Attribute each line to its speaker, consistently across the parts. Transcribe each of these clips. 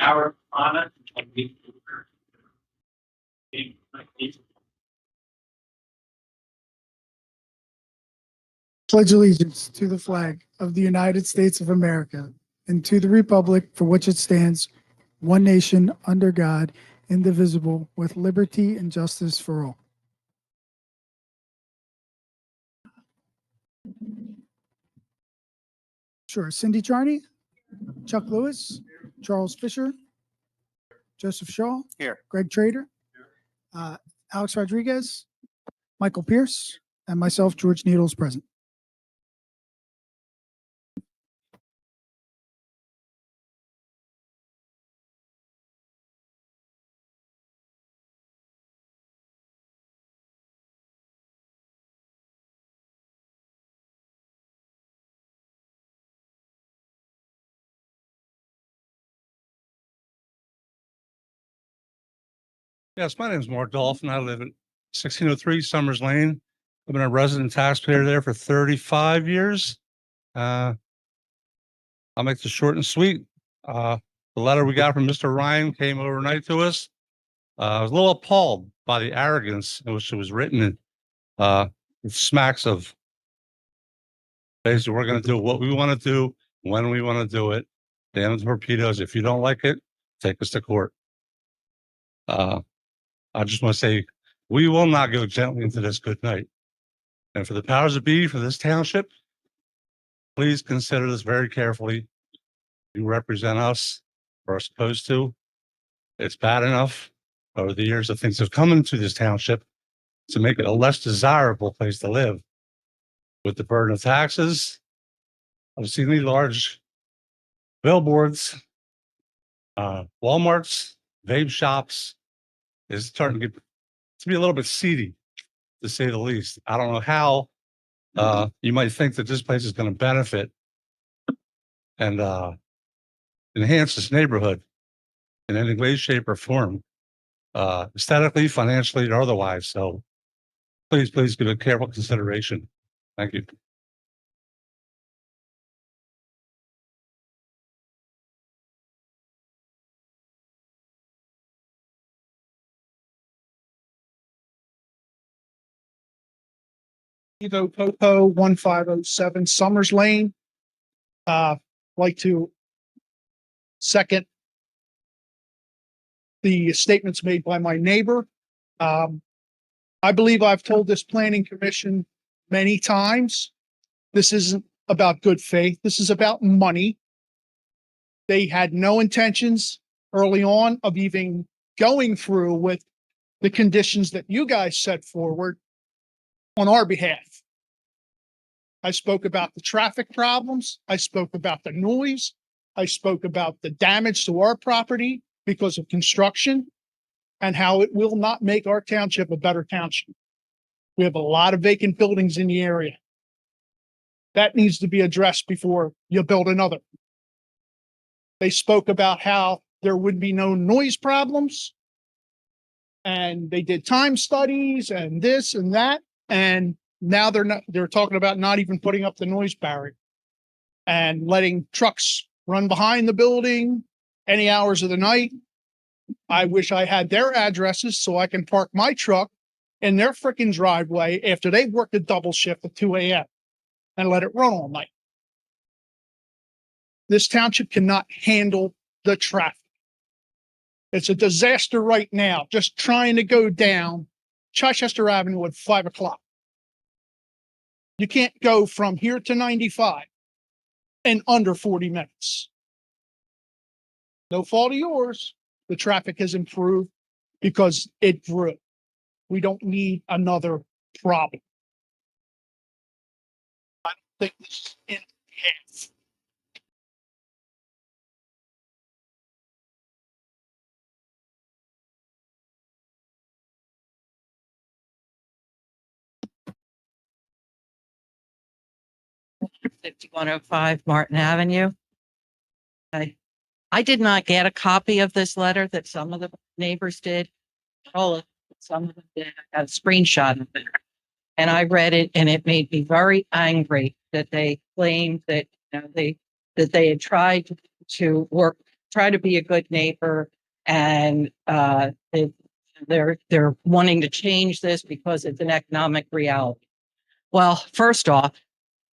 Speaker 1: Our honor and we
Speaker 2: Pledge allegiance to the flag of the United States of America and to the republic for which it stands, one nation, under God, indivisible, with liberty and justice for all. Sure. Cindy Charney, Chuck Lewis, Charles Fisher, Joseph Shaw.
Speaker 3: Here.
Speaker 2: Greg Trader. Alex Rodriguez, Michael Pierce, and myself, George Needles, present.
Speaker 4: Yes, my name is Mark Dolphin. I live at 1603 Summers Lane. I've been a resident taxpayer there for 35 years. I'll make this short and sweet. The letter we got from Mr. Ryan came overnight to us. I was a little appalled by the arrogance in which it was written. It smacks of basically we're going to do what we want to do when we want to do it. Damn the torpedoes. If you don't like it, take us to court. I just want to say we will not go gently into this good night. And for the powers that be for this township, please consider this very carefully. You represent us, or are supposed to. It's bad enough over the years that things have come into this township to make it a less desirable place to live. With the burden of taxes, I've seen these large billboards, Walmarts, vape shops is starting to be a little bit seedy, to say the least. I don't know how you might think that this place is going to benefit and enhance this neighborhood in any way, shape, or form, aesthetically, financially, or otherwise. So please give it careful consideration. Thank you.
Speaker 5: Evo Popo 1507 Summers Lane. Like to second the statements made by my neighbor. I believe I've told this planning commission many times, this isn't about good faith. This is about money. They had no intentions early on of even going through with the conditions that you guys set forward on our behalf. I spoke about the traffic problems. I spoke about the noise. I spoke about the damage to our property because of construction and how it will not make our township a better township. We have a lot of vacant buildings in the area. That needs to be addressed before you build another. They spoke about how there would be no noise problems. And they did time studies and this and that. And now they're talking about not even putting up the noise barrier and letting trucks run behind the building any hours of the night. I wish I had their addresses so I can park my truck in their freaking driveway after they worked a double shift at 2 a.m. and let it run all night. This township cannot handle the traffic. It's a disaster right now, just trying to go down Chichester Avenue at 5 o'clock. You can't go from here to 95 in under 40 minutes. No fault of yours. The traffic has improved because it grew. We don't need another problem. I don't think this is in half.
Speaker 6: $5105 Martin Avenue. I did not get a copy of this letter that some of the neighbors did. Some of them did. I got a screenshot of it. And I read it and it made me very angry that they claimed that, that they had tried to work try to be a good neighbor, and they're wanting to change this because it's an economic reality. Well, first off,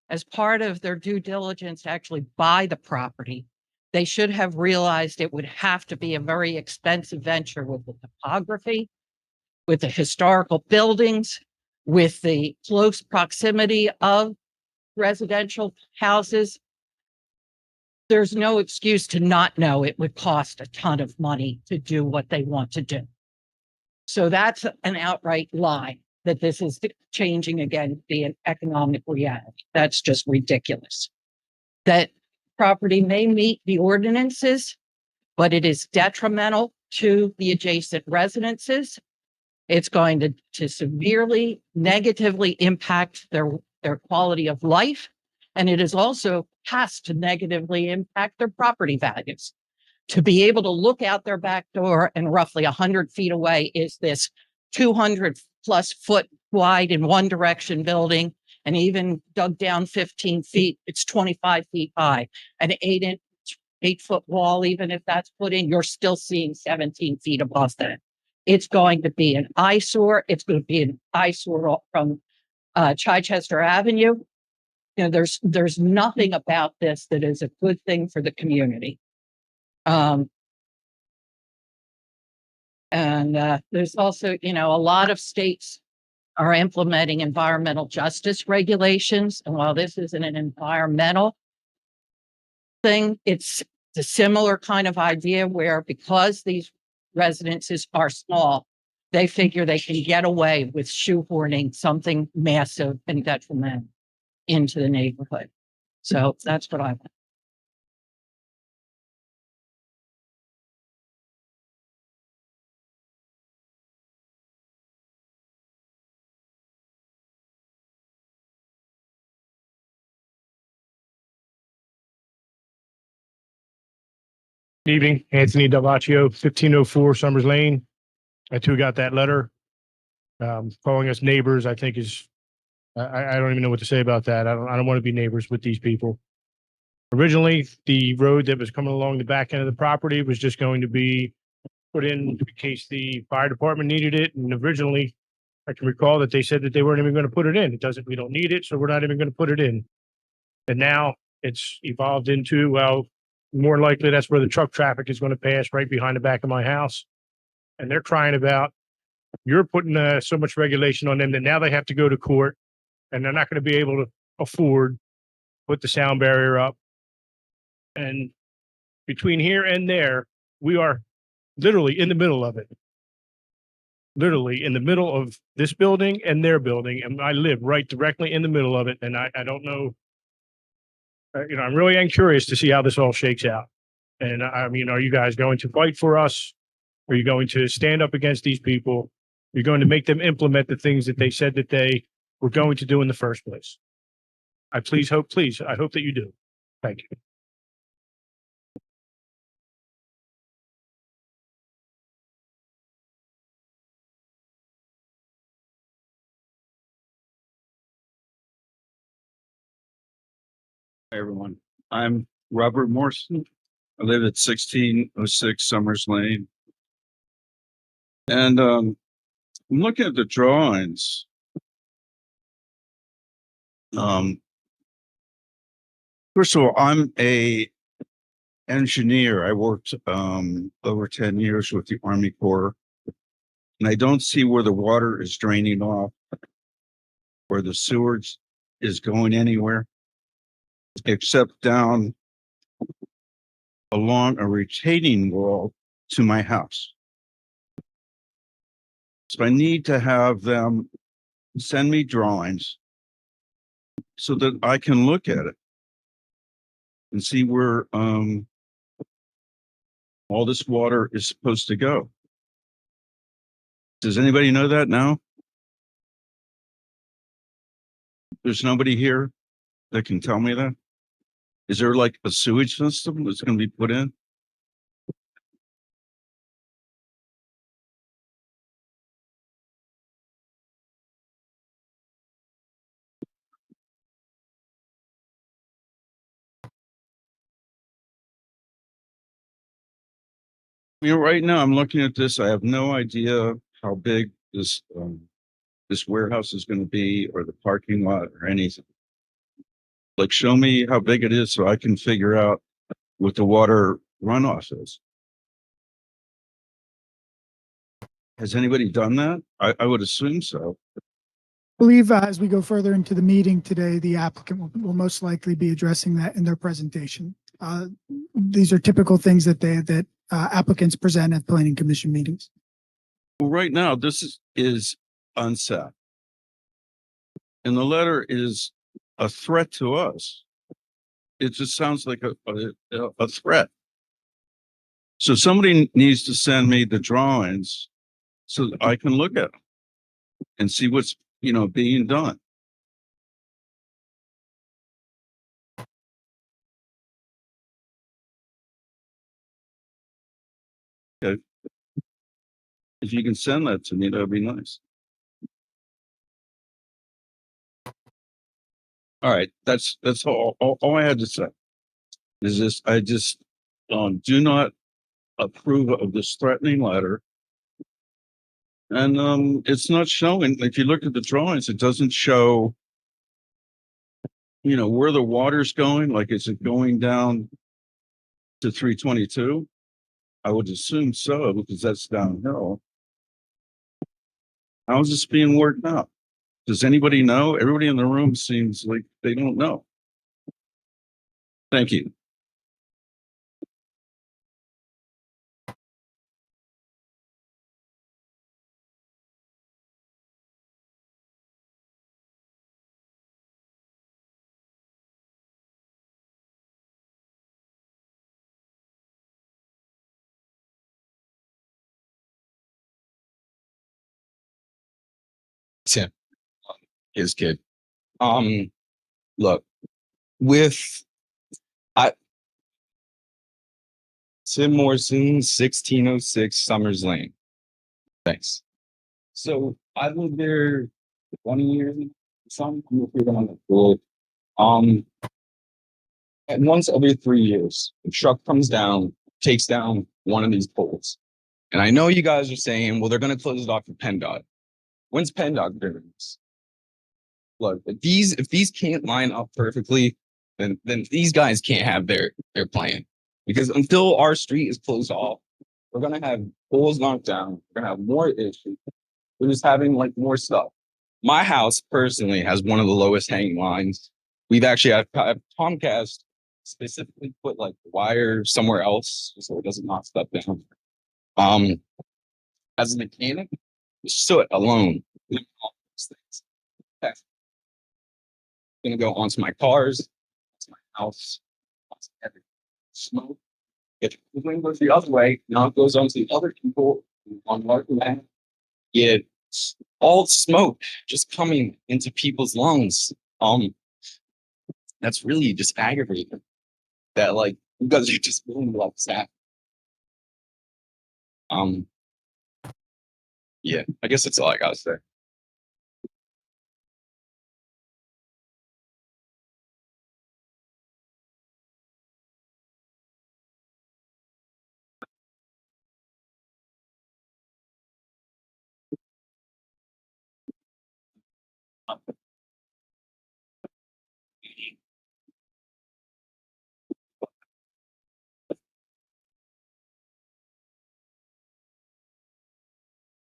Speaker 6: as part of their due diligence to actually buy the property, they should have realized it would have to be a very expensive venture with the topography, with the historical buildings, with the close proximity of residential houses. There's no excuse to not know it would cost a ton of money to do what they want to do. So that's an outright lie that this is changing again to be an economic reality. That's just ridiculous. That property may meet the ordinances, but it is detrimental to the adjacent residences. It's going to severely negatively impact their quality of life. And it is also has to negatively impact their property values. To be able to look out their back door and roughly 100 feet away is this 200+ foot wide in one direction building, and even dug down 15 feet, it's 25 feet high. An 8-foot wall, even if that's put in, you're still seeing 17 feet above that. It's going to be an eyesore. It's going to be an eyesore from Chichester Avenue. You know, there's nothing about this that is a good thing for the community. There's also, you know, a lot of states are implementing environmental justice regulations. And while this isn't an environmental thing, it's a similar kind of idea where because these residences are small, they figure they can get away with shoehorning something massive and detrimental into the neighborhood. So that's what I want.
Speaker 3: Evening, Anthony Delvacchio, 1504 Summers Lane. I too got that letter. Calling us neighbors, I think is, I don't even know what to say about that. I don't want to be neighbors with these people. Originally, the road that was coming along the back end of the property was just going to be put in case the fire department needed it. And originally, I can recall that they said that they weren't even going to put it in. We don't need it, so we're not even going to put it in. And now it's evolved into, well, more likely that's where the truck traffic is going to pass, right behind the back of my house. And they're crying about, you're putting so much regulation on them that now they have to go to court and they're not going to be able to afford put the sound barrier up. And between here and there, we are literally in the middle of it. Literally in the middle of this building and their building. And I live right directly in the middle of it. And I don't know, you know, I'm really curious to see how this all shakes out. And I mean, are you guys going to fight for us? Are you going to stand up against these people? You're going to make them implement the things that they said that they were going to do in the first place. I hope that you do. Thank you.
Speaker 7: Hi, everyone. I'm Robert Morrison. I live at 1606 Summers Lane. And I'm looking at the drawings. First of all, I'm a engineer. I worked over 10 years with the Army Corps. And I don't see where the water is draining off, where the sewage is going anywhere, except down along a retaining wall to my house. So I need to have them send me drawings so that I can look at it and see where all this water is supposed to go. Does anybody know that now? There's nobody here that can tell me that? Is there like a sewage system that's going to be put in? right now I'm looking at this. I have no idea how big this warehouse is going to be or the parking lot or anything. Like, show me how big it is so I can figure out what the water runoff is. Has anybody done that? I would assume so.
Speaker 2: Believe as we go further into the meeting today, the applicant will most likely be addressing that in their presentation. These are typical things that applicants present at planning commission meetings.
Speaker 7: Well, right now, this is unsafe. And the letter is a threat to us. It just sounds like a threat. So somebody needs to send me the drawings so that I can look at them and see what's, being done. Okay. If you can send that to me, that'd be nice. All right, that's all I had to say. Is this, I just do not approve of this threatening letter. And it's not showing, if you look at the drawings, it doesn't show, where the water's going, like is it going down to 322? I would assume so, because that's downhill. How is this being worked out? Does anybody know? Everybody in the room seems like they don't know. Thank you.
Speaker 8: Tim, his kid. Look, with I Tim Morrison, 1606 Summers Lane. Thanks. So I lived there 20 years. Some on the road. And once every 3 years, the truck comes down, takes down one of these poles. And I know you guys are saying, well, they're gonna close it off for PennDOT. When's PennDOT doing this? Look, if these can't line up perfectly, then these guys can't have their plan. Because until our street is closed off, we're gonna have poles knocked down, we're gonna have more issues. We're just having like more stuff. My house personally has one of the lowest hanging lines. We've actually had Comcast specifically put like the wire somewhere else so it doesn't knock stuff down. As a mechanic, soot alone, all those things. That's gonna go onto my cars, onto my house, onto everything. Smoke. If the wind goes the other way, now it goes onto the other people on larger land. It's all smoke just coming into people's lungs. That's really just aggravating. That like you guys are just really upset. Yeah, I guess that's all I gotta say.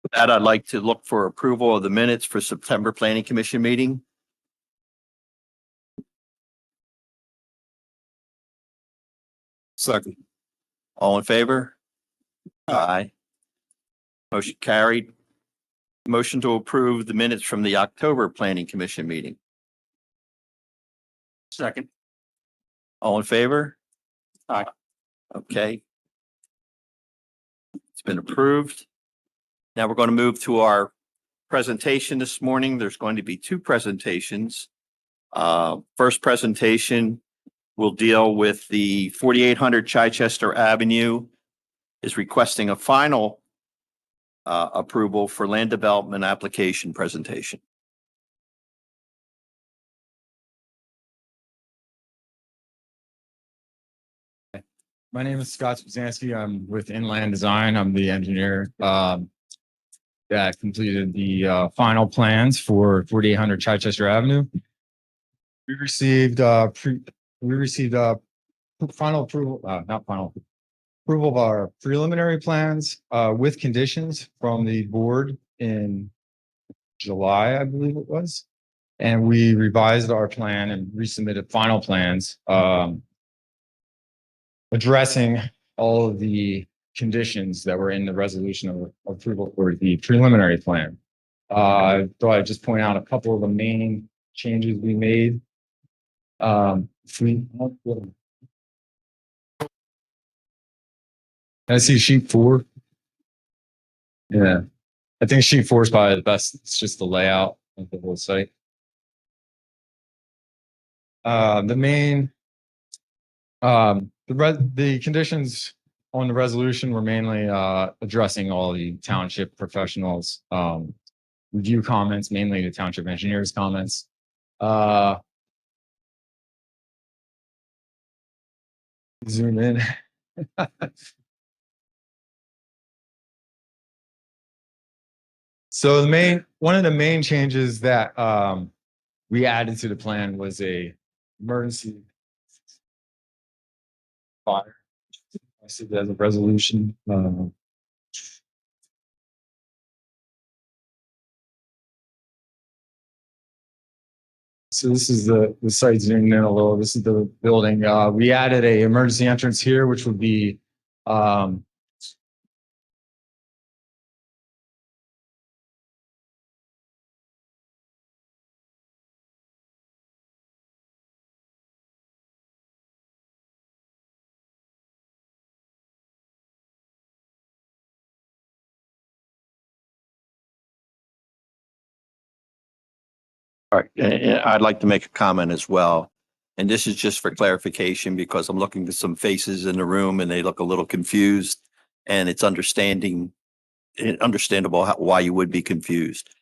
Speaker 9: With that, I'd like to look for approval of the minutes for September Planning Commission meeting.
Speaker 8: Second.
Speaker 9: All in favor? Aye. Motion carried. Motion to approve the minutes from the October Planning Commission meeting.
Speaker 1: Second.
Speaker 9: All in favor?
Speaker 1: Aye.
Speaker 9: Okay. It's been approved. Now we're going to move to our presentation this morning. There's going to be two presentations. First presentation will deal with the 4800 Chichester Avenue is requesting a final approval for land development application presentation.
Speaker 10: My name is Scott Spazanski. I'm with Inland Design. I'm the engineer that completed the final plans for 4800 Chichester Avenue. We received final approval, not final approval of our preliminary plans with conditions from the board in July, I believe it was. And we revised our plan and resubmitted final plans addressing all of the conditions that were in the resolution of approval for the preliminary plan. So I just point out a couple of the main changes we made. I see sheet 4. Yeah, I think sheet 4 is probably the best. It's just the layout of the whole site. The conditions on the resolution were mainly addressing all the township professionals review comments, mainly the township engineers comments. Zoom in. So one of the main changes that we added to the plan was a emergency fire. I see that as a resolution. So this is the site zooming in a little. This is the building. We added a emergency entrance here, which would be
Speaker 9: All right, and I'd like to make a comment as well. And this is just for clarification because I'm looking at some faces in the room and they look a little confused. And it's understandable why you would be confused.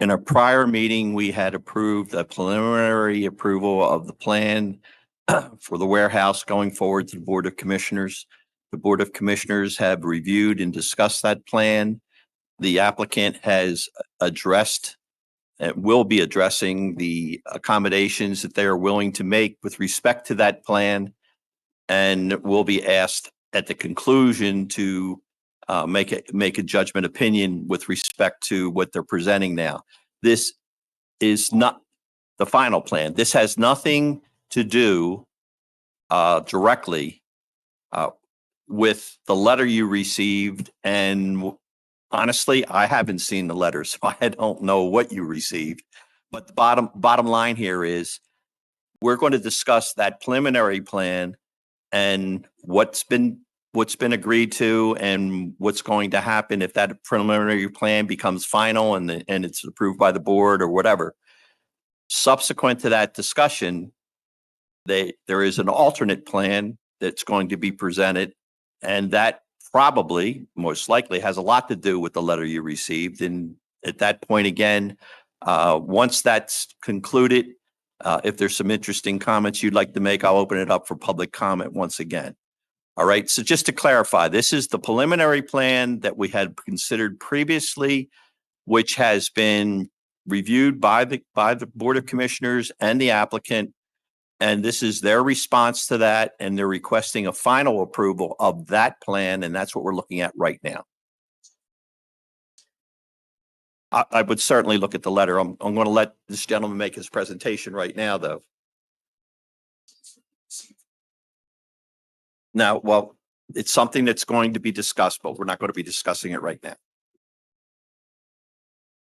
Speaker 9: In a prior meeting, we had approved a preliminary approval of the plan for the warehouse going forward to the Board of Commissioners. The Board of Commissioners have reviewed and discussed that plan. The applicant has addressed will be addressing the accommodations that they are willing to make with respect to that plan, and will be asked at the conclusion to make a judgment opinion with respect to what they're presenting now. This is not the final plan. This has nothing to do directly with the letter you received, and honestly, I haven't seen the letter, so I don't know what you received. But the bottom line here is we're going to discuss that preliminary plan and what's been agreed to and what's going to happen if that preliminary plan becomes final and it's approved by the board or whatever. Subsequent to that discussion, there is an alternate plan that's going to be presented, and that probably, most likely, has a lot to do with the letter you received. And at that point, again, once that's concluded, if there's some interesting comments you'd like to make, I'll open it up for public comment once again. All right. So just to clarify, this is the preliminary plan that we had considered previously, which has been reviewed by the Board of Commissioners and the applicant. And this is their response to that, and they're requesting a final approval of that plan, and that's what we're looking at right now. I would certainly look at the letter. I'm going to let this gentleman make his presentation right now, though. Now, well, it's something that's going to be discussed, but we're not going to be discussing it right now.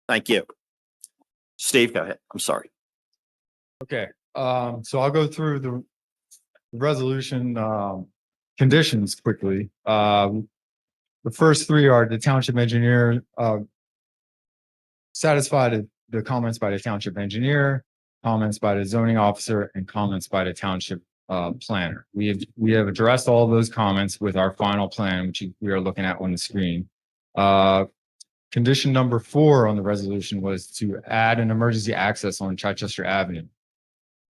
Speaker 9: Thank you. Steve, go ahead. I'm sorry.
Speaker 10: okay. So I'll go through the resolution conditions quickly. The first 3 are the township engineer satisfied the comments by the township engineer, comments by the zoning officer, and comments by the township planner. We have addressed all of those comments with our final plan, which we are looking at on the screen. Condition number 4 on the resolution was to add an emergency access on Chichester Avenue.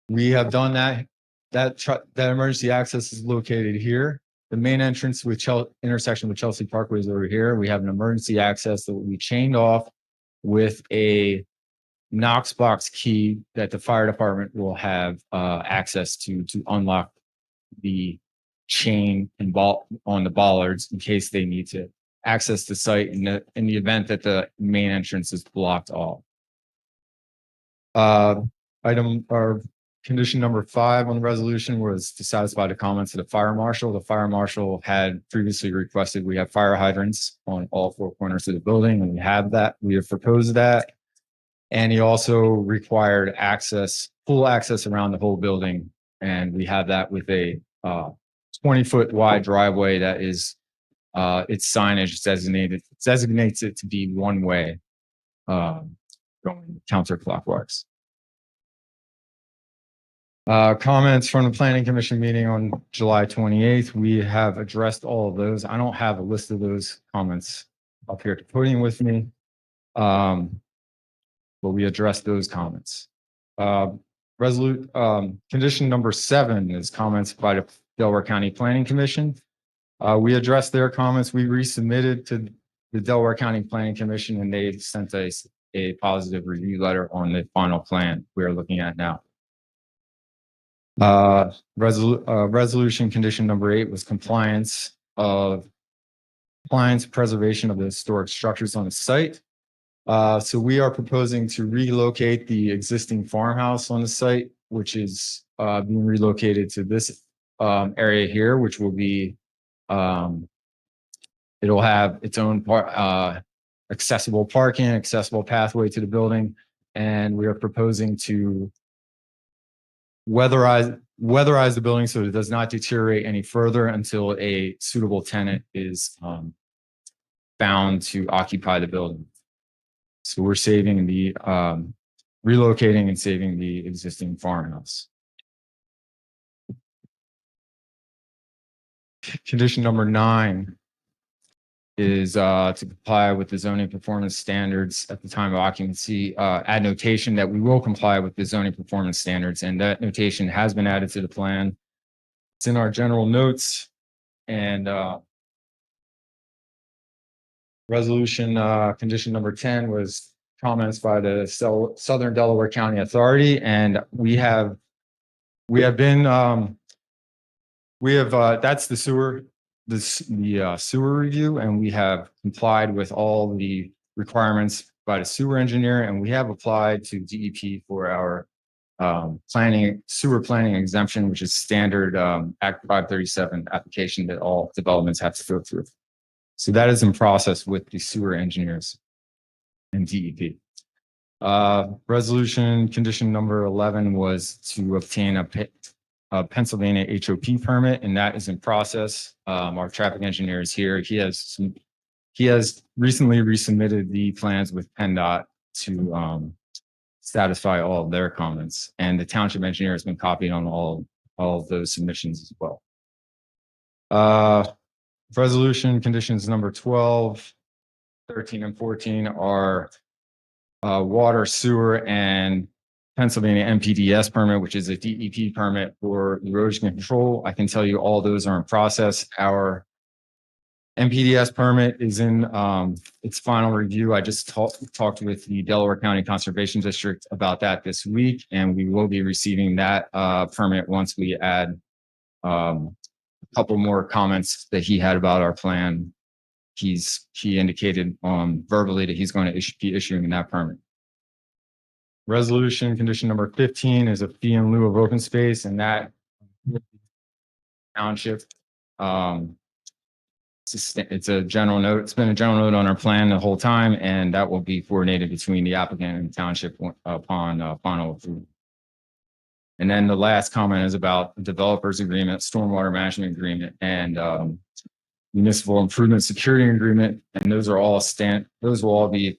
Speaker 10: We have done that that emergency access is located here. The main entrance with intersection with Chelsea Parkway is over here. We have an emergency access that will be chained off with a Knox box key that the fire department will have access to unlock the chain and ball on the bollards in case they need to access the site in the event that the main entrance is blocked off. Item or condition number 5 on the resolution was to satisfy the comments of the fire marshal. The fire marshal had previously requested we have fire hydrants on all 4 corners of the building, and we have that. We have proposed that. And he also required access, full access around the whole building. And we have that with a 20-foot wide driveway that is its signage designates it to be one way going counterclockwise. Comments from the planning commission meeting on July 28th. We have addressed all of those. I don't have a list of those comments up here at the podium with me. But we addressed those comments. Condition number 7 is comments by the Delaware County Planning Commission. We addressed their comments. We resubmitted to the Delaware County Planning Commission, and they sent us a positive review letter on the final plan we are looking at now. Resolution condition number 8 was compliance preservation of the historic structures on the site. So we are proposing to relocate the existing farmhouse on the site, which is being relocated to this area here, which will be it'll have its own accessible parking, accessible pathway to the building, and we are proposing to weatherize the building so it does not deteriorate any further until a suitable tenant is found to occupy the building. So we're saving the relocating and saving the existing farmhouse. Condition number 9 is to comply with the zoning performance standards at the time of occupancy. Add notation that we will comply with the zoning performance standards, and that notation has been added to the plan. It's in our general notes, and resolution condition number 10 was comments by the Southern Delaware County Authority, and that's the sewer sewer review, and we have complied with all the requirements by the sewer engineer, and we have applied to DEP for our sewer planning exemption, which is standard Act 537 application that all developments have to go through. So that is in process with the sewer engineers and DEP. Resolution condition number 11 was to obtain a Pennsylvania HOP permit, and that is in process. Our traffic engineer is here. He has recently resubmitted the plans with PennDOT to satisfy all of their comments, and the township engineer has been copied on all of those submissions as well. Resolution conditions number 12, 13, and 14 are water, sewer, and Pennsylvania MPDS permit, which is a DEP permit for erosion control. I can tell you all those are in process. Our MPDS permit is in its final review. I just talked with the Delaware County Conservation District about that this week, and we will be receiving that permit once we add a couple more comments that he had about our plan. He indicated verbally that he's going to be issuing that permit. Resolution condition number 15 is a fee in lieu of open space, and that township. It's a general note. It's been a general note on our plan the whole time, and that will be coordinated between the applicant and the township upon final approval. And then the last comment is about developers agreement, stormwater management agreement, and municipal improvement security agreement, and those will all be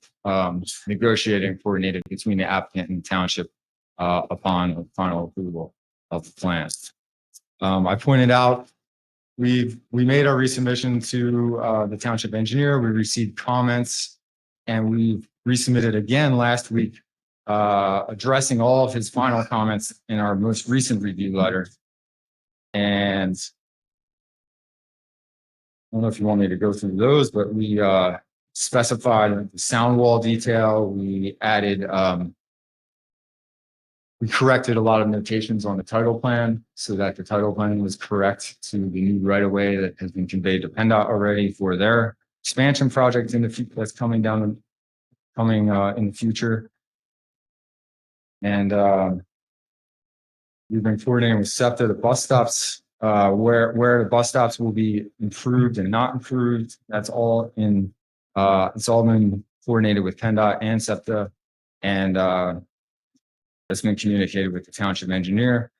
Speaker 10: negotiated and coordinated between the applicant and township upon final approval of the plan. I pointed out we made our resubmission to the township engineer. We received comments, and we resubmitted again last week, addressing all of his final comments in our most recent review letter. And I don't know if you want me to go through those, but we specified the sound wall detail. We added we corrected a lot of notations on the title plan so that the title plan was correct to the new right of way that has been conveyed to PennDOT already for their expansion project in the future that's coming in the future. And we've been coordinating with SEPTA, the bus stops, where the bus stops will be improved and not improved. That's all in, it's all been coordinated with PennDOT and SEPTA. And that's been communicated with the township engineer.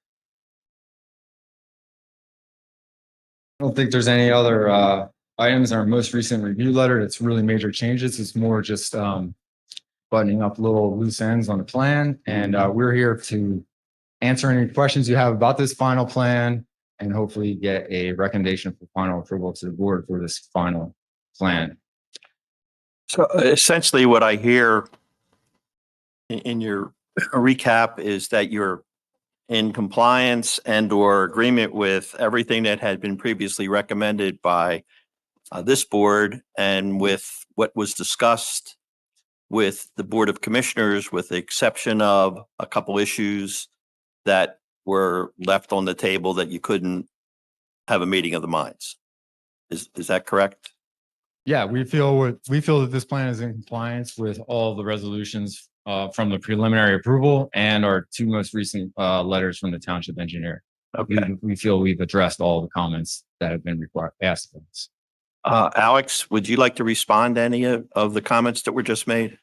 Speaker 10: I don't think there's any other items in our most recent review letter that's really major changes. It's more just buttoning up little loose ends on the plan. And we're here to answer any questions you have about this final plan and hopefully get a recommendation for final approval to the board for this final plan.
Speaker 9: So essentially what I hear in your recap is that you're in compliance and or agreement with everything that had been previously recommended by this board and with what was discussed with the Board of Commissioners, with the exception of a couple issues that were left on the table that you couldn't have a meeting of the minds. Is that correct?
Speaker 10: Yeah, we feel that this plan is in compliance with all the resolutions from the preliminary approval and our two most recent letters from the township engineer.
Speaker 9: Okay.
Speaker 10: We feel we've addressed all the comments that have been asked of us.
Speaker 9: Alex, would you like to respond to any of the comments that were just made?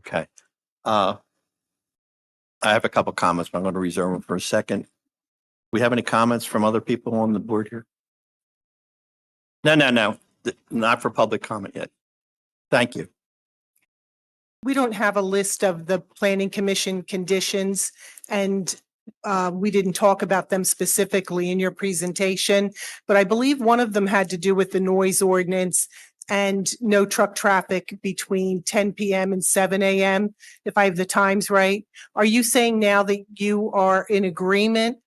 Speaker 9: Okay. I have a couple comments, but I'm going to reserve them for a second. We have any comments from other people on the board here? No. Not for public comment yet. Thank you.
Speaker 11: We don't have a list of the planning commission conditions, and we didn't talk about them specifically in your presentation, but I believe one of them had to do with the noise ordinance and no truck traffic between 10 PM and 7 AM, if I have the times right. Are you saying now that you are in agreement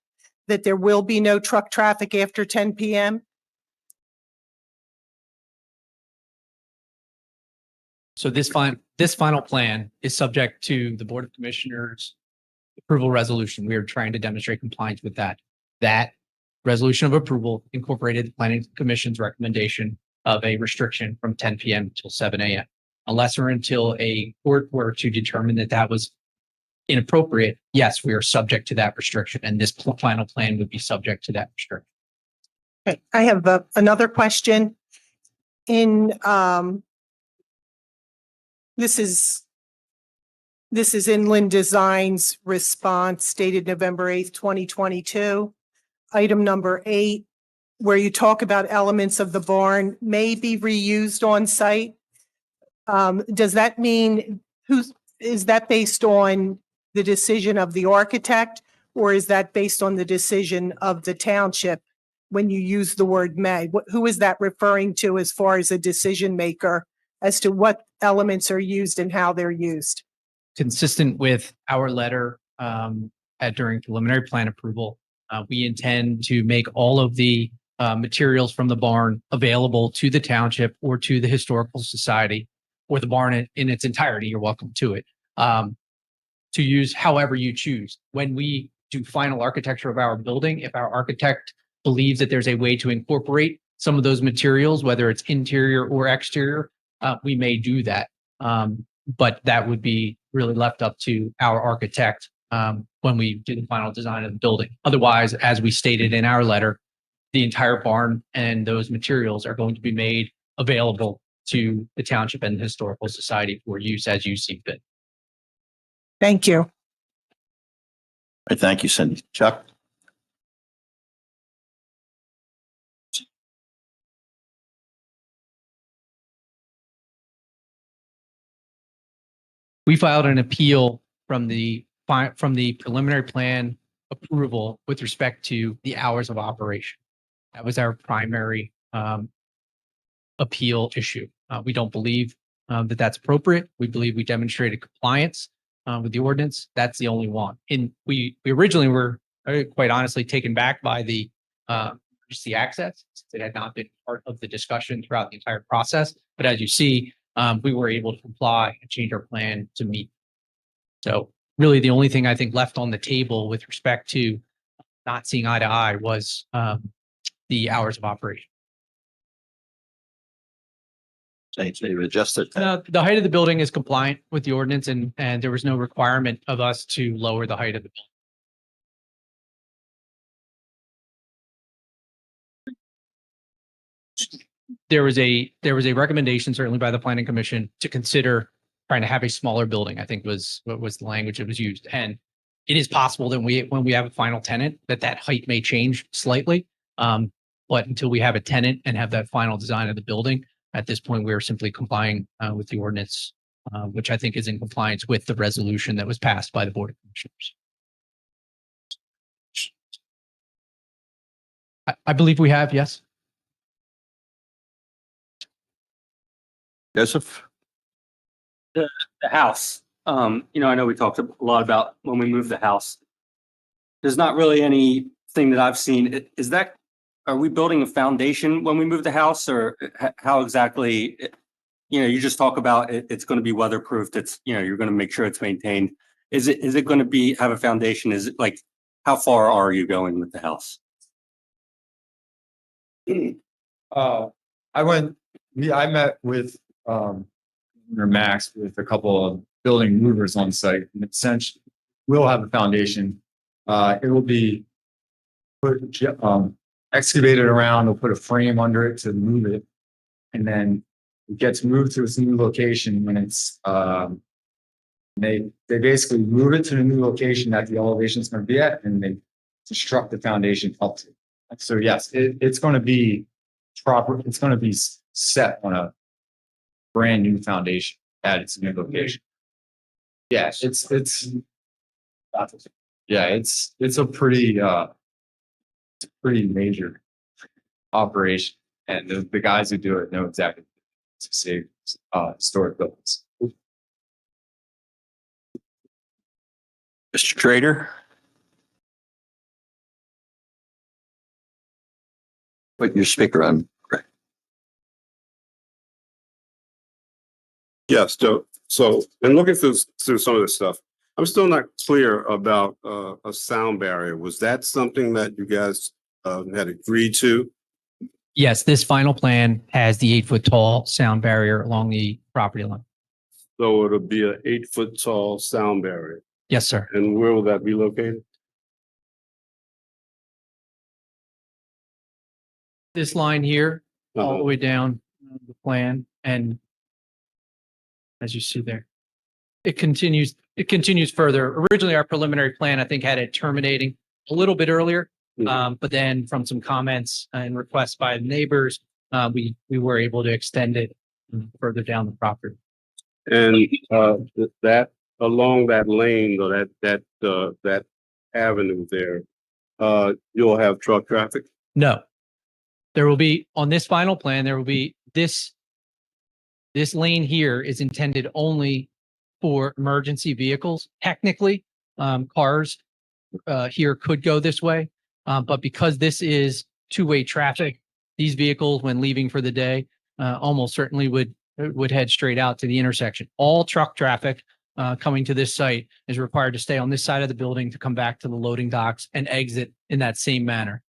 Speaker 11: that there will be no truck traffic after 10 PM?
Speaker 1: So this final plan is subject to the Board of Commissioners approval resolution. We are trying to demonstrate compliance with that. That resolution of approval incorporated the Planning Commission's recommendation of a restriction from 10 PM until 7 AM. Unless or until a court were to determine that that was inappropriate, yes, we are subject to that restriction, and this final plan would be subject to that restriction.
Speaker 11: Okay, I have another question. This is Inland Design's response dated November 8th, 2022. Item number 8, where you talk about elements of the barn may be reused on site. Does that mean is that based on the decision of the architect, or is that based on the decision of the township when you use the word may? Who is that referring to as far as a decision maker as to what elements are used and how they're used?
Speaker 1: Consistent with our letter during preliminary plan approval, we intend to make all of the materials from the barn available to the township or to the historical society, or the barn in its entirety. You're welcome to it. To use however you choose. When we do final architecture of our building, if our architect believes that there's a way to incorporate some of those materials, whether it's interior or exterior, we may do that. But that would be really left up to our architect when we do the final design of the building. Otherwise, as we stated in our letter, the entire barn and those materials are going to be made available to the township and the historical society for use as you see fit.
Speaker 11: Thank you.
Speaker 9: All right, thank you, Cindy. Chuck?
Speaker 1: We filed an appeal from the preliminary plan approval with respect to the hours of operation. That was our primary appeal issue. We don't believe that that's appropriate. We believe we demonstrated compliance with the ordinance. That's the only one. And we originally were quite honestly taken back by the emergency access. It had not been part of the discussion throughout the entire process. But as you see, we were able to comply and change our plan to meet. So really the only thing I think left on the table with respect to not seeing eye to eye was the hours of operation.
Speaker 9: They've adjusted.
Speaker 1: The height of the building is compliant with the ordinance, and there was no requirement of us to lower the height of the building. There was a recommendation certainly by the planning commission to consider trying to have a smaller building, I think was what was the language that was used. And it is possible that when we have a final tenant, that height may change slightly. But until we have a tenant and have that final design of the building, at this point, we are simply complying with the ordinance, which I think is in compliance with the resolution that was passed by the Board of Commissioners. I believe we have, yes.
Speaker 9: Joseph?
Speaker 12: The house, I know we talked a lot about when we moved the house. There's not really anything that I've seen. Are we building a foundation when we move the house, or how exactly, you just talk about it's going to be weatherproofed. It's, you're going to make sure it's maintained. Is it going to have a foundation? Is it like, how far are you going with the house?
Speaker 10: I met with Max with a couple of building movers on site, and essentially we'll have a foundation. It will be excavated around. We'll put a frame under it to move it, and then it gets moved to its new location when it's they basically move it to the new location that the elevation is going to be at, and they construct the foundation up to. So yes, it's going to be proper. It's going to be set on a brand new foundation at its new location. Yeah, it's a pretty major operation, and the guys who do it know exactly to save historic buildings.
Speaker 9: Mr. Trader? Put your speaker on.
Speaker 13: Yes, so in looking through some of this stuff, I'm still not clear about a sound barrier. Was that something that you guys had agreed to?
Speaker 1: Yes, this final plan has the 8-foot tall sound barrier along the property line.
Speaker 13: So it'll be an 8-foot tall sound barrier.
Speaker 1: Yes, sir.
Speaker 13: And where will that be located?
Speaker 1: This line here, all the way down the plan, and as you see there, it continues further. Originally, our preliminary plan, I think, had it terminating a little bit earlier. But then from some comments and requests by the neighbors, we were able to extend it further down the property.
Speaker 13: And that along that lane or that avenue there, you'll have truck traffic?
Speaker 1: No. There will be, on this final plan, there will be this lane here is intended only for emergency vehicles. Technically, cars here could go this way. But because this is two-way traffic. These vehicles, when leaving for the day, almost certainly would head straight out to the intersection. All truck traffic coming to this site is required to stay on this side of the building to come back to the loading docks and exit in that same manner.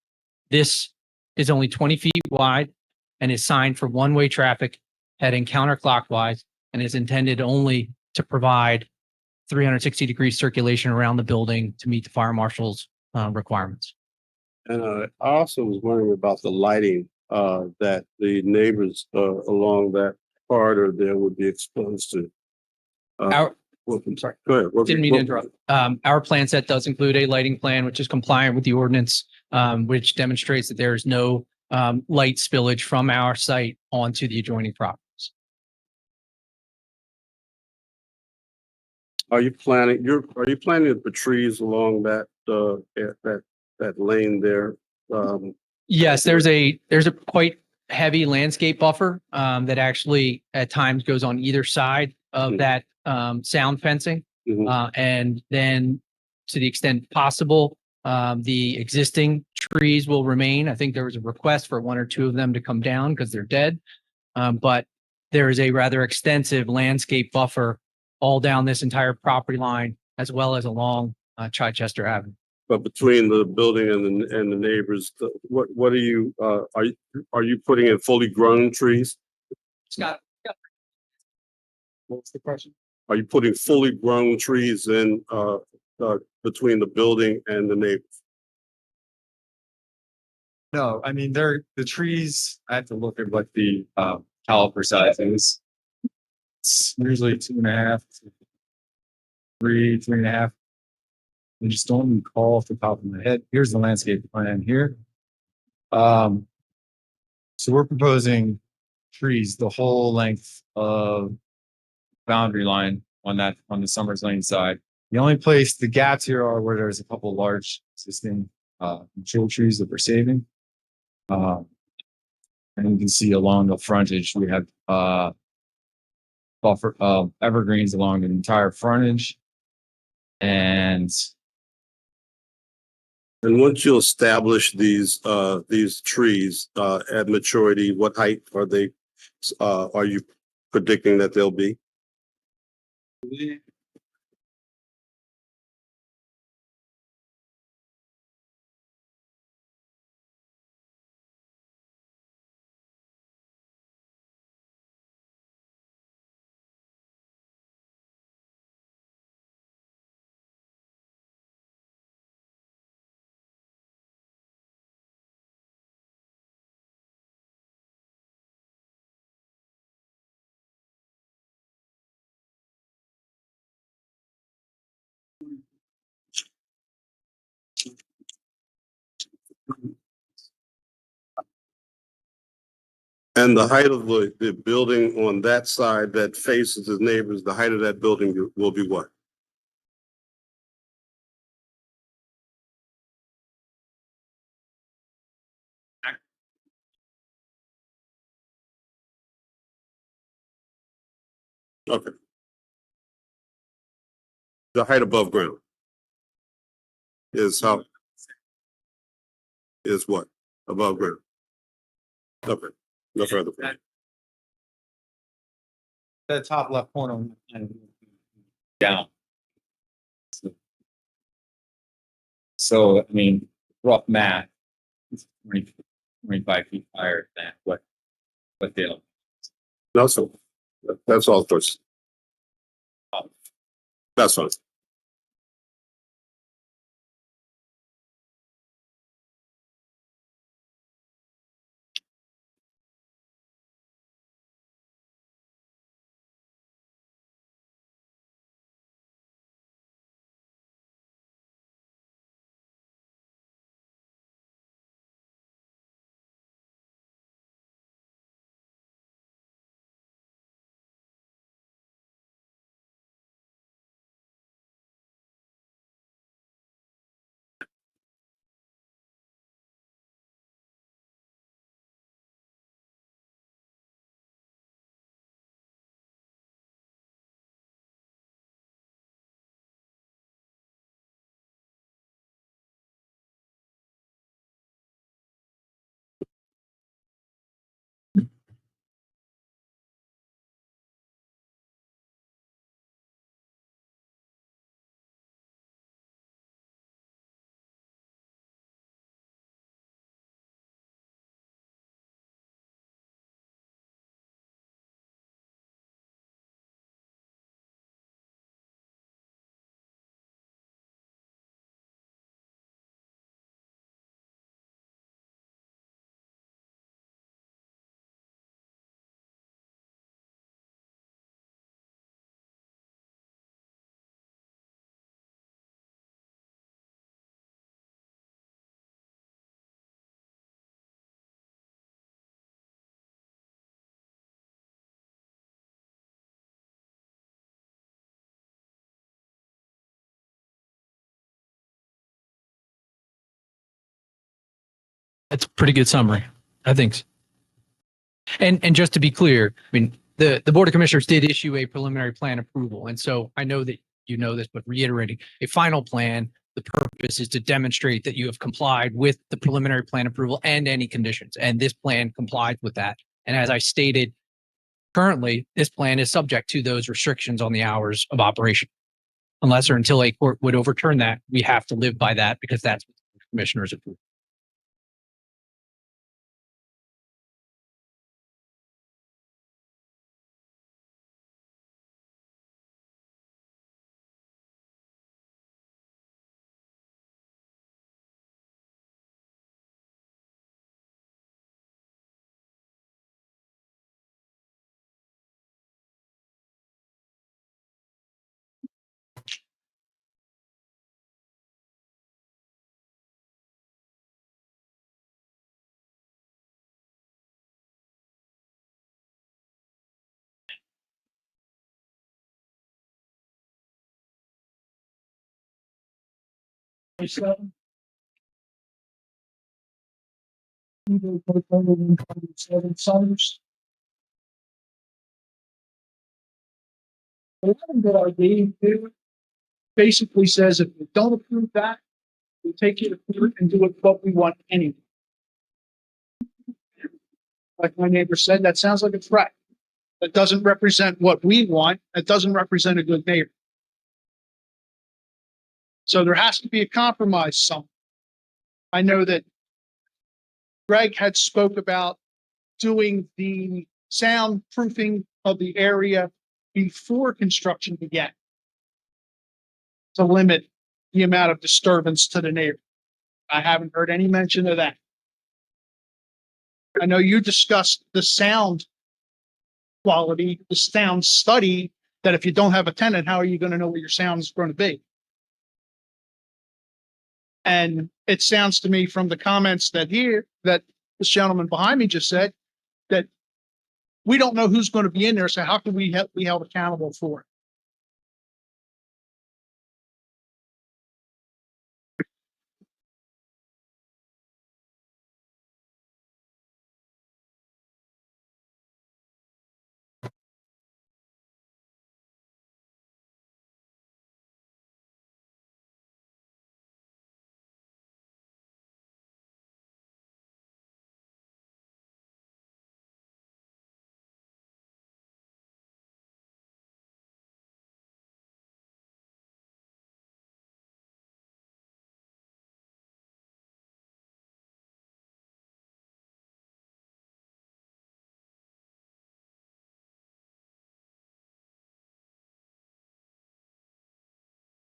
Speaker 1: This is only 20 feet wide and is signed for one-way traffic heading counterclockwise and is intended only to provide 360-degree circulation around the building to meet the fire marshal's requirements.
Speaker 13: And I also was wondering about the lighting, that the neighbors, along that corridor there would be exposed to.
Speaker 1: Our-
Speaker 13: Well, I'm sorry, go ahead.
Speaker 1: Didn't mean to interrupt. Our plan set does include a lighting plan, which is compliant with the ordinance, which demonstrates that there is no light spillage from our site onto the adjoining properties.
Speaker 13: Are you planning to put trees along that lane there?
Speaker 1: Yes, there's a quite heavy landscape buffer that actually at times goes on either side of that sound fencing.
Speaker 13: Mhm.
Speaker 1: And then to the extent possible, the existing trees will remain. I think there was a request for one or two of them to come down because they're dead. But there is a rather extensive landscape buffer all down this entire property line, as well as along Chichester Avenue.
Speaker 13: But between the building and the neighbors, what are you putting in fully grown trees?
Speaker 1: Scott,
Speaker 10: What's the question?
Speaker 13: Are you putting fully grown trees in, between the building and the neighbors?
Speaker 10: No, I mean, the trees, I have to look at what the caliper size is. It's usually 2.5, 3.5. I just don't recall off the top of my head. Here's the landscape plan here. So we're proposing trees the whole length of boundary line on the Summers Lane side. The only place the gaps here are where there's a couple large existing mature trees that we're saving. And you can see along the frontage, we have buffer evergreens along the entire frontage. And
Speaker 13: once you establish these trees, at maturity, what height are you predicting that they'll be? And the height of the building on that side that faces the neighbors, the height of that building will be what? Okay. The height above ground is how? Is what? Above ground? Okay, no further.
Speaker 10: the top left corner and down. So, I mean, rough math, it's 25 feet higher than what they'll.
Speaker 13: No, so that's all first. That's fine.
Speaker 1: That's a pretty good summary, I think. And just to be clear, I mean, the Board of Commissioners did issue a preliminary plan approval. And so I know that you know this, but reiterating, a final plan, the purpose is to demonstrate that you have complied with the preliminary plan approval and any conditions. And this plan complies with that. And as I stated, currently, this plan is subject to those restrictions on the hours of operation. Unless or until a court would overturn that, we have to live by that because that's what the commissioners approve.
Speaker 5: Summers. The one that I gave you basically says if you don't approve that, we take you to court and do what we want anyway. Like my neighbor said, that sounds like a threat. That doesn't represent what we want. That doesn't represent a good neighbor. So there has to be a compromise somewhere. I know that Greg had spoke about doing the soundproofing of the area before construction began to limit the amount of disturbance to the neighbor. I haven't heard any mention of that. I know you discussed the sound quality, the sound study, that if you don't have a tenant, how are you going to know what your sound is going to be? And it sounds to me from the comments that this gentleman behind me just said, that we don't know who's going to be in there. So how can we be held accountable for it?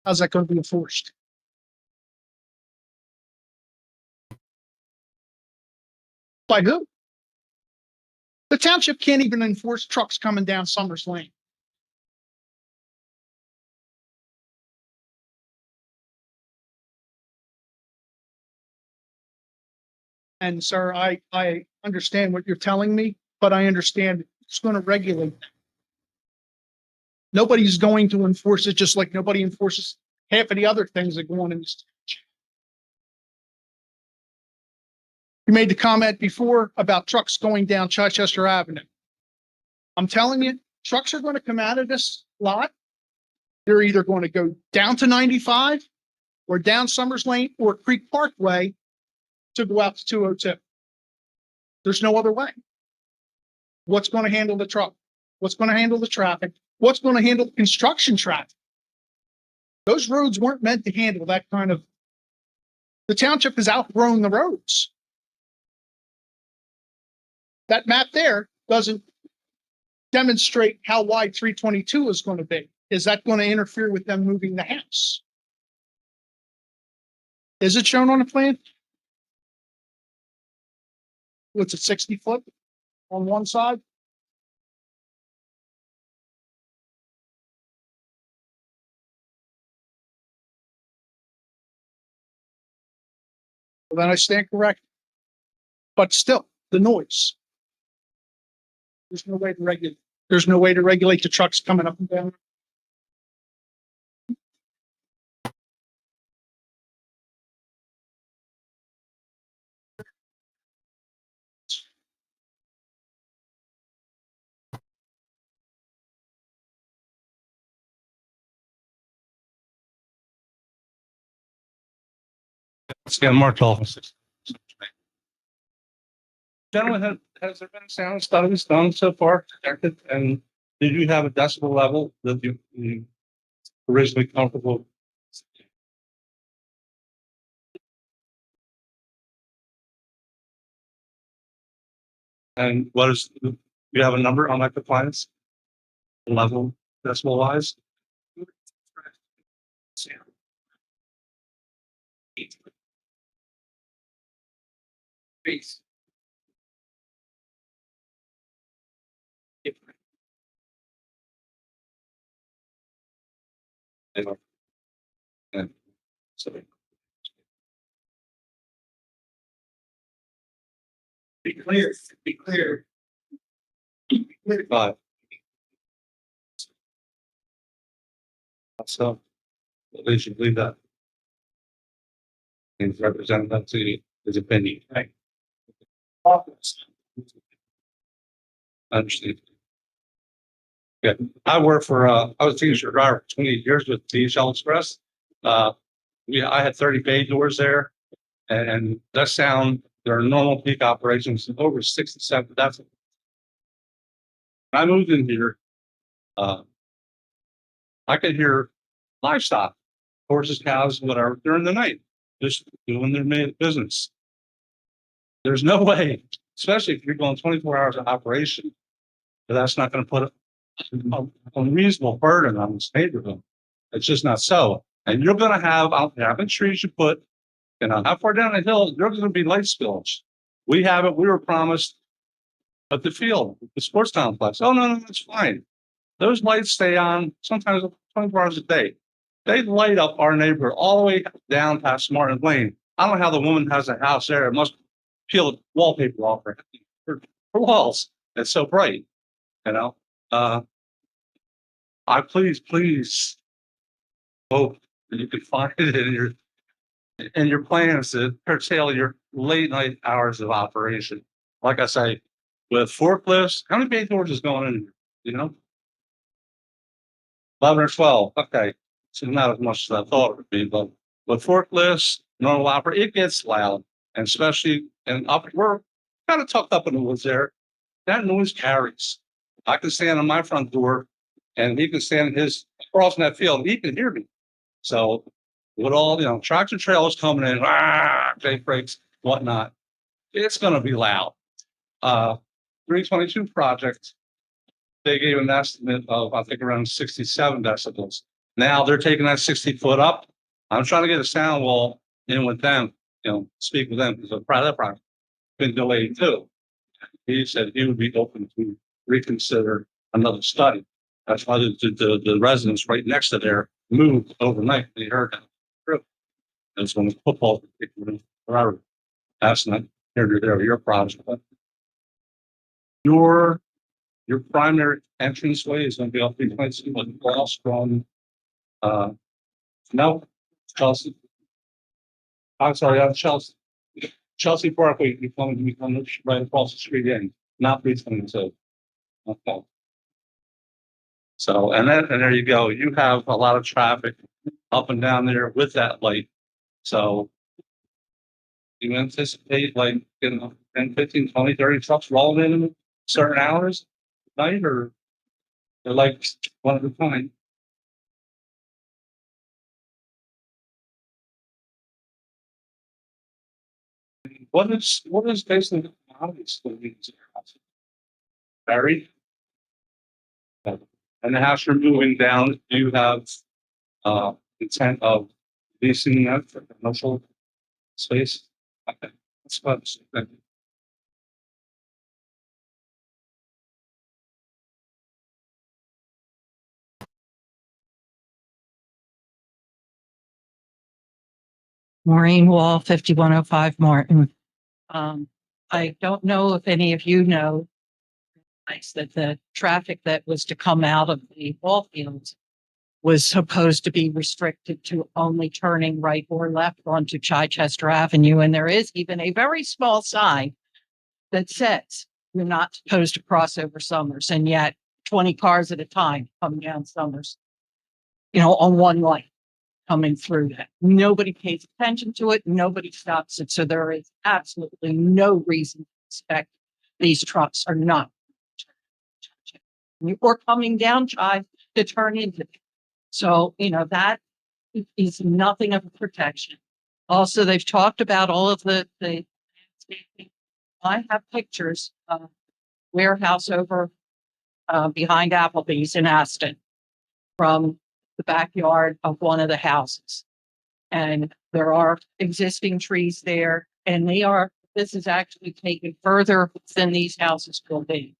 Speaker 5: How's that going to be enforced? By who? The township can't even enforce trucks coming down Summers Lane. And sir, I understand what you're telling me, but I understand it's going to regulate that. Nobody's going to enforce it, just like nobody enforces half of the other things that go on in this. You made the comment before about trucks going down Chichester Avenue. I'm telling you, trucks are going to come out of this lot. They're either going to go down to 95 or down Summers Lane or Creek Parkway to go out to 202. There's no other way. What's going to handle the truck? What's going to handle the traffic? What's going to handle construction traffic? Those roads weren't meant to handle that kind of. The township has outgrown the roads. That map there doesn't demonstrate how wide 322 is going to be. Is that going to interfere with them moving the house? Is it shown on the plan? What's it, 60 foot on one side? Well, then I stand corrected. But still, the noise. There's no way to regulate. There's no way to regulate the trucks coming up and down.
Speaker 4: Once again, Mark Dolphin. Gentlemen, has there been sound studies done so far? Detected? And did you have a decibel level that you originally comfortable? And what is, do you have a number on that compliance? Level decibel wise? Peace. And so. Be clear, be clear. Five. So, at least you believe that. And represent that to his opinion, right? Understand. Yeah, I worked for, I was a teacher driver for 28 years with DHL Express. I had 30 bay doors there and that sound, their normal peak operations over 67. That's. I moved in here. I could hear livestock, horses, cows, whatever, during the night, just doing their business. There's no way, especially if you're going 24 hours of operation, that's not going to put a unreasonable burden on this neighborhood. It's just not so. And you're going to have out there, how many trees you put, how far down the hill, there's going to be light spillage. We have it, we were promised at the field, the sports complex. Oh, no, it's fine. Those lights stay on sometimes 24 hours a day. They light up our neighborhood all the way down past Martin Lane. I don't know how the woman has a house there. It must peel wallpaper off her walls. It's so bright, I please hope that you can find it in your plans to curtail your late night hours of operation. Like I say, with forklifts, how many bay doors is going in here? 11 or 12. Okay. So not as much as I thought it would be, but with forklifts, normal opera, it gets loud. And especially we're kind of tucked up in the woods there. That noise carries. I can stand on my front door and he can stand across that field and he can hear me. So with all, tractor trailers coming in, brake brakes, whatnot, it's going to be loud. 322 project, they gave an estimate of, I think, around 67 decibels. Now they're taking that 60 foot up. I'm trying to get a sound wall in with them, speak with them because that project been delayed too. He said he would be open to reconsider another study. That's why the residents right next to there moved overnight. They heard that. That's when the football, that's not here there, your project. Your primary entranceway is going to be off the place across from Chelsea. I'm sorry, Chelsea Parkway. You come right across the street in, not 322. Okay. So and there you go. You have a lot of traffic up and down there with that light. So you anticipate 10, 15, 20, 30 trucks rolling in certain hours at night, or they're like one at a time? What is basically the commodities that we use in your house? Buried? And the house you're moving down, do you have intent of leasing that for commercial space? Okay, that's about it.
Speaker 6: Maureen Wall, 5105 Martin. I don't know if any of you know that the traffic that was to come out of the ball fields was supposed to be restricted to only turning right or left onto Chichester Avenue. And there is even a very small sign that says you're not supposed to cross over Summers, and yet 20 cars at a time come down Summers, on one lane. coming through that. Nobody pays attention to it. Nobody stops it. So there is absolutely no reason to expect these trucks are not. Or coming down, try to turn into. It. So, that is nothing of a protection. Also, they've talked about all of the landscaping. I have pictures of warehouse over behind Applebee's in Aston from the backyard of one of the houses. And there are existing trees there, and this is actually taken further than these houses will be.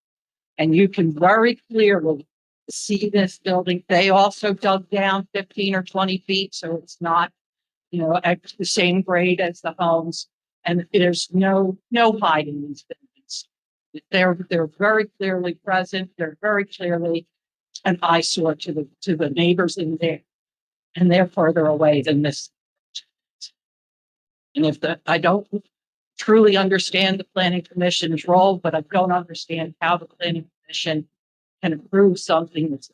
Speaker 6: And you can very clearly see this building. They also dug down 15 or 20 feet, so it's not, at the same grade as the homes. And there's no hiding these buildings. They're very clearly present. They're very clearly an eyesore to the neighbors in there, and they're further away than this. And I don't truly understand the planning commission's role, but I don't understand how the planning commission can approve something that's.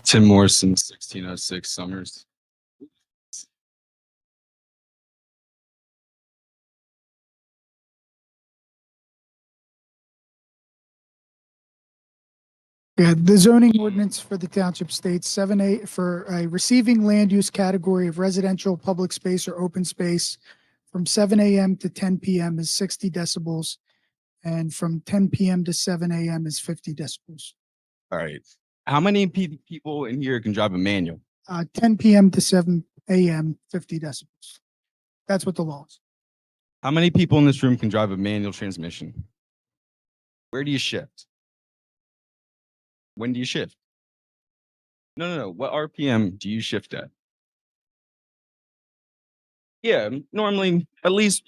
Speaker 8: Tim Morrison, 1606 Summers.
Speaker 2: Yeah, the zoning ordinance for the township states 7A for a receiving land use category of residential, public space, or open space from 7 a.m. to 10 p.m. is 60 decibels, and from 10 p.m. to 7 a.m. is 50 decibels.
Speaker 8: All right. How many people in here can drive a manual?
Speaker 2: 10 p.m. to 7 a.m., 50 decibels. That's what the law is.
Speaker 8: How many people in this room can drive a manual transmission? Where do you shift? When do you shift? No. What RPM do you shift at? Yeah, normally at least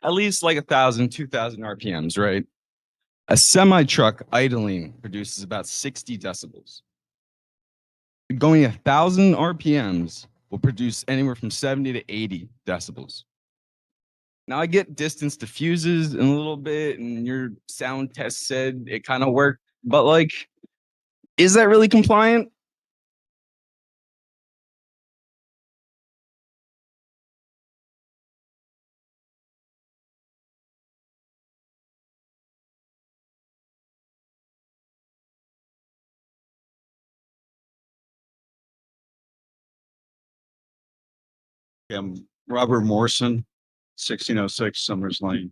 Speaker 8: like 1,000, 2,000 RPMs, right? A semi truck idling produces about 60 decibels. Going 1,000 RPMs will produce anywhere from 70 to 80 decibels. Now I get distance diffuses in a little bit, and your sound test said it kind of worked, but like, is that really compliant?
Speaker 7: Robert Morrison, 1606 Summers Lane.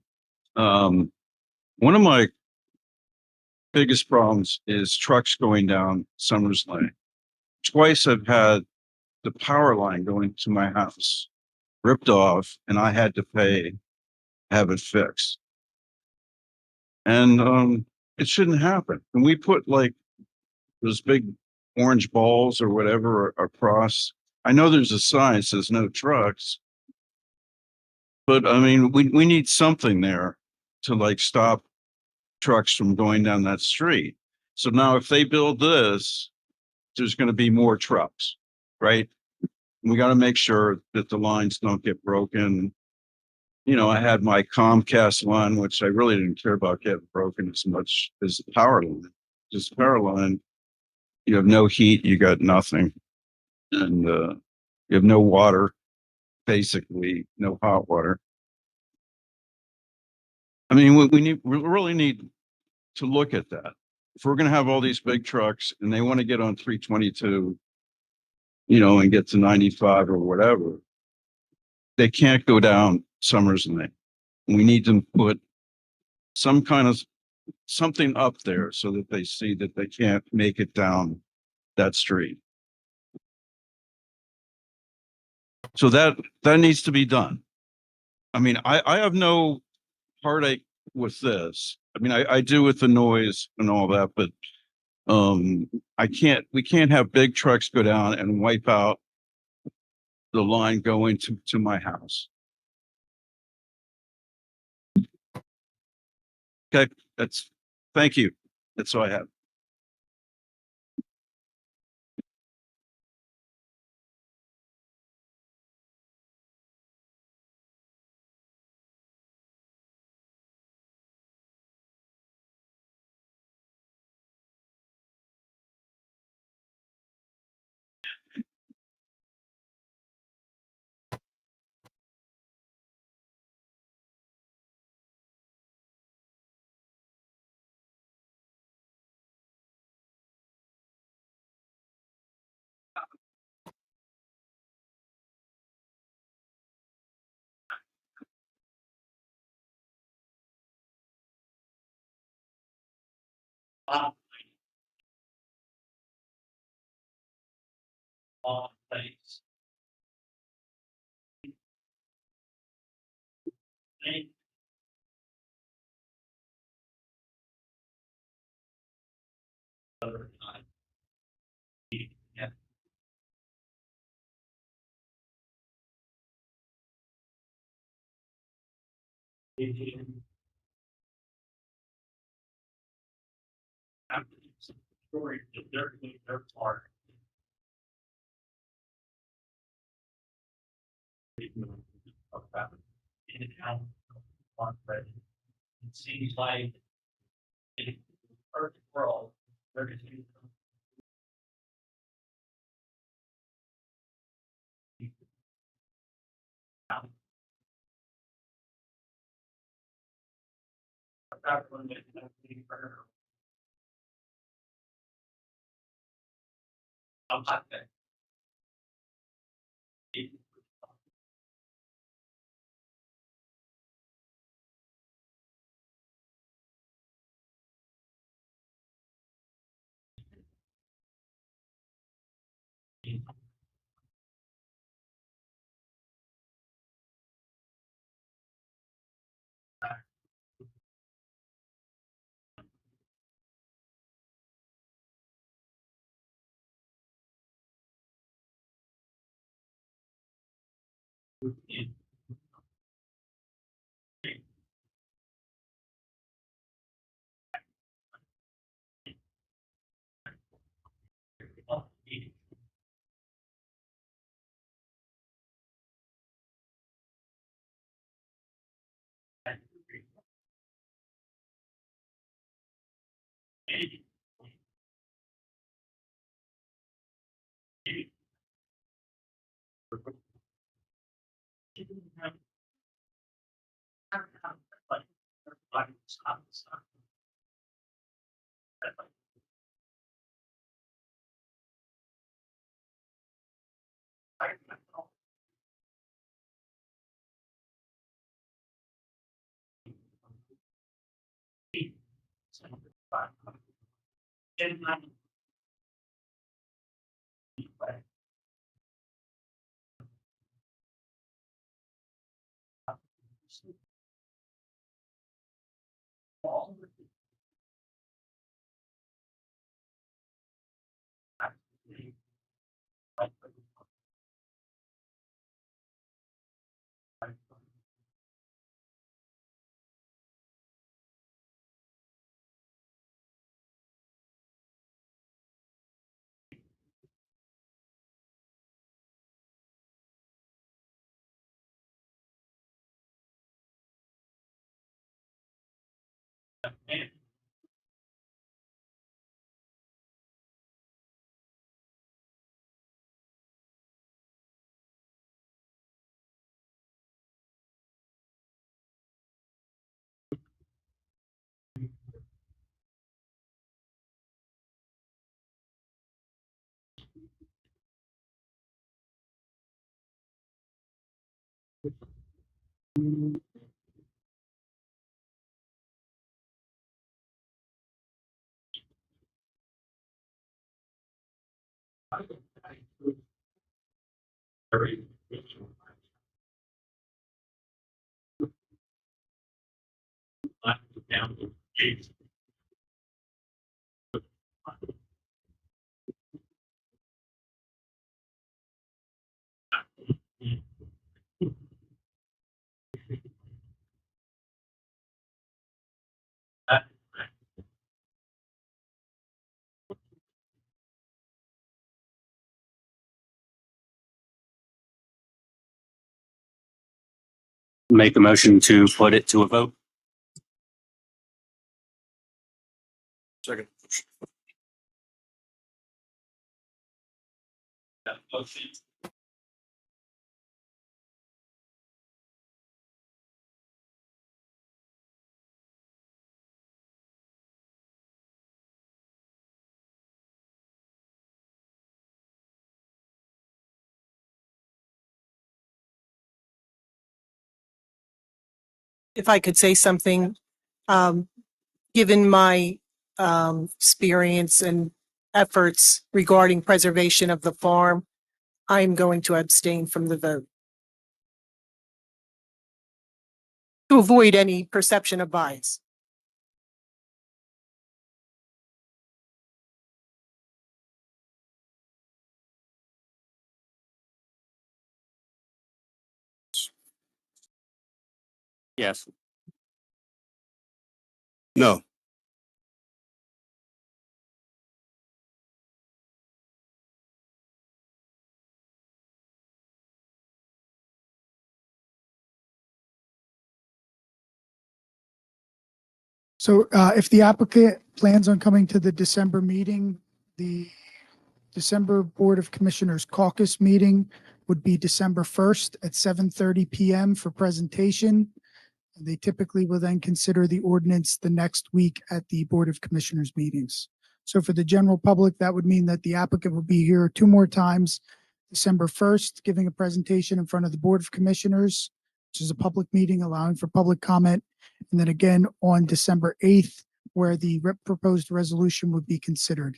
Speaker 7: One of my biggest problems is trucks going down Summers Lane. Twice I've had the power line going to my house ripped off, and I had to have it fixed. And it shouldn't happen. And we put like those big orange balls or whatever across. I know there's a sign that says no trucks, but I mean, we need something there to like stop trucks from going down that street. So now if they build this, there's going to be more trucks, right? We got to make sure that the lines don't get broken. I had my Comcast line, which I really didn't care about getting broken as much as the power line. Just power line, you have no heat, you got nothing. And you have no water, basically no hot water. I mean, we really need to look at that. If we're going to have all these big trucks and they want to get on 322, and get to 95 or whatever, they can't go down Summers Lane. We need to put some kind of something up there so that they see that they can't make it down that street. So that needs to be done. I mean, I have no heartache with this. I mean, I do with the noise and all that, but we can't have big trucks go down and wipe out the line going to my house. That's, thank you. That's all I have.
Speaker 12: Make a motion to put it to a vote.
Speaker 9: Second.
Speaker 11: If I could say something, um, given my experience and efforts regarding preservation of the farm, I'm going to abstain from the vote to avoid any perception of bias.
Speaker 9: Yes.
Speaker 13: No.
Speaker 2: So if the applicant plans on coming to the December meeting, the December Board of Commissioners caucus meeting would be December 1st at 7:30 PM for presentation. They typically will then consider the ordinance the next week at the Board of Commissioners meetings. So for the general public, that would mean that the applicant will be here 2 more times. December 1st, giving a presentation in front of the Board of Commissioners, which is a public meeting allowing for public comment. And then again on December 8th, where the proposed resolution would be considered.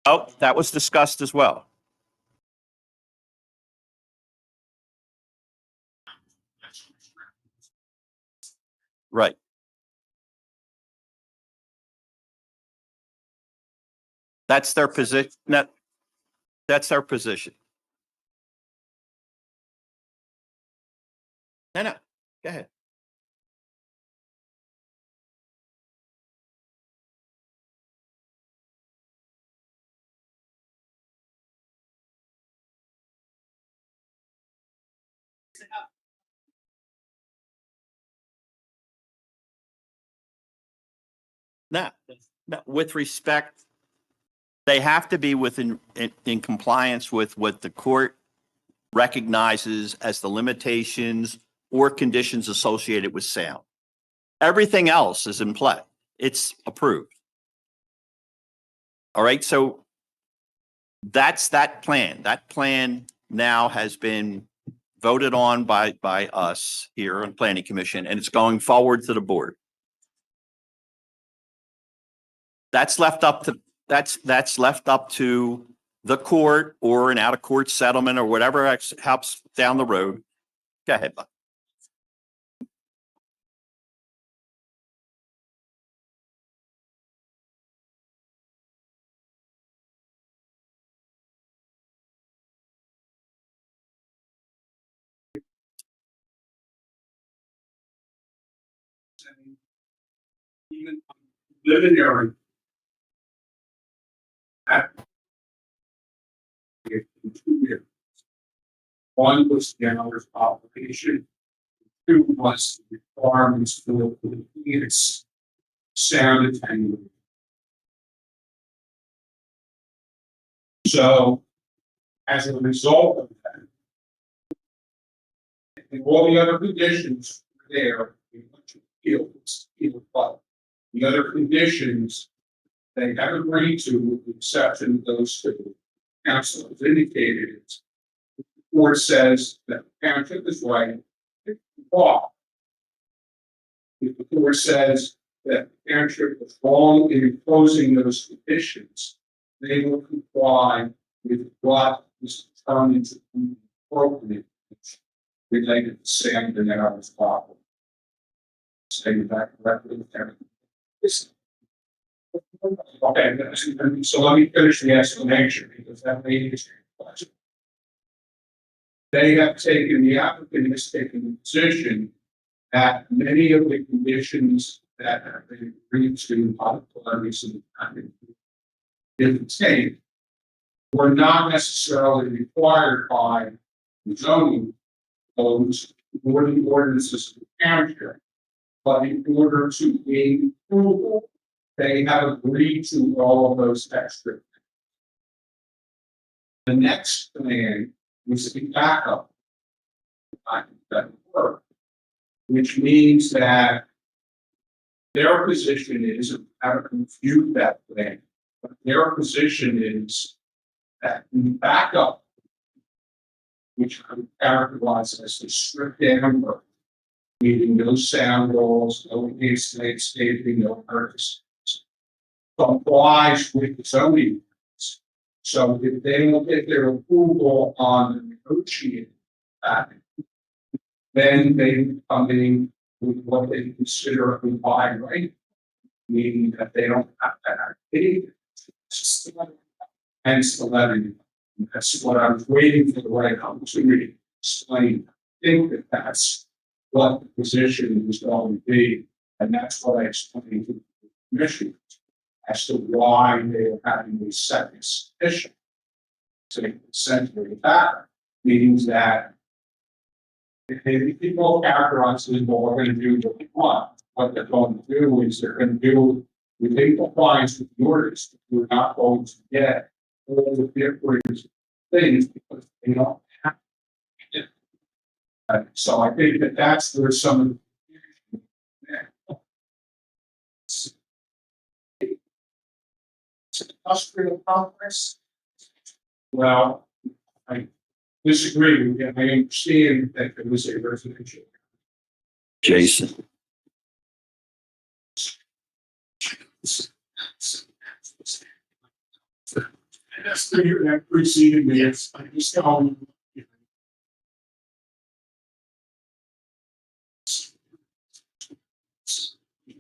Speaker 9: Oh, that was discussed as well. Right. That's their position. That's their position. No, go ahead. No, no, with respect, they have to be in compliance with what the court recognizes as the limitations or conditions associated with sound. Everything else is in play. It's approved. All right, so that's that plan. That plan now has been voted on by us here on Planning Commission, and it's going forward to the board. That's left up to the court or an out of court settlement or whatever helps down the road. Go ahead, Bob.
Speaker 13: Preliminary. One was the hours obligation. Two was the requirements for the units. Sound and So as a result of that, and all the other conditions were there, but the other conditions they have agreed to, with the exception of those two. Council has indicated it. The board says that the township is right. Law. If the board says that the township is wrong in imposing those conditions, they will comply with what was determined to be appropriate related to sand and hours problem. Saying that correctly. Okay, so let me finish the explanation because that may be a question. They have taken, the applicant has taken the position that many of the conditions that have been agreed to by the parties in the state were not necessarily required by the zoning codes or the ordinances of the township. But in order to gain approval, they have agreed to all of those extra things. The next plan was the backup. That work, which means that their position is, I don't confuse that plan, but their position is that the backup, which I would characterize as the stripped down work, meaning no sound walls, no enhanced landscaping, no purpose, complies with the zoning. So if they don't get their approval on the negotiated package, then they come in with what they consider a by right, meaning that they don't have to have any. Hence the letter. That's what I was waiting for the right opportunity to explain. I think that that's what the position was going to be, and that's what I explained to the commission as to why they were having these second petition. So essentially that means that if people characterize it, well, we're going to do what we want. What they're going to do is they're going to do within compliance with the orders. We're not going to get all the different things because they don't have it. So I think that that's where some of the industrial complex. Well, I disagree with you. I understand that it was a residential.
Speaker 9: Jason.
Speaker 13: And that's the year that preceded me. It's, I just don't.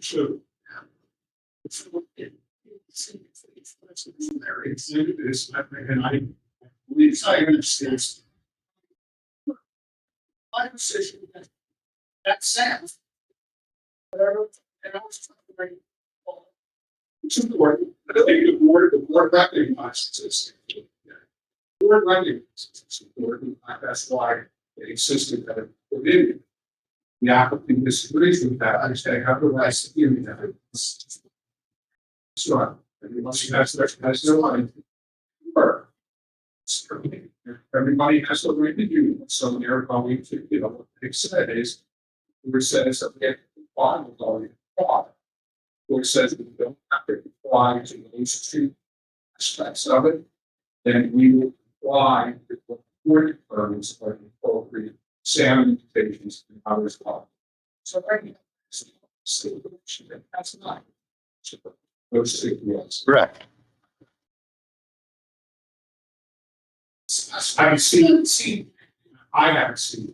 Speaker 13: So. There is, and I believe I understand. My decision that that's sad. Whatever, and I was trying to bring it's important. I think the board recognizes this. The board recognizes it's important. That's why they insisted that it would be. The applicant disagrees with that. I say, have the right to hear me. So, that's their line. Everybody has the right to do it. So they're going to, you know, what they said is, which says that we have to comply with all the law. Which says we don't have to comply to those two aspects of it, then we will comply with what the board determines are the appropriate sound invitations and others are. So right now, that's not. Those two, yes.
Speaker 9: Correct.
Speaker 13: I haven't seen. I haven't seen.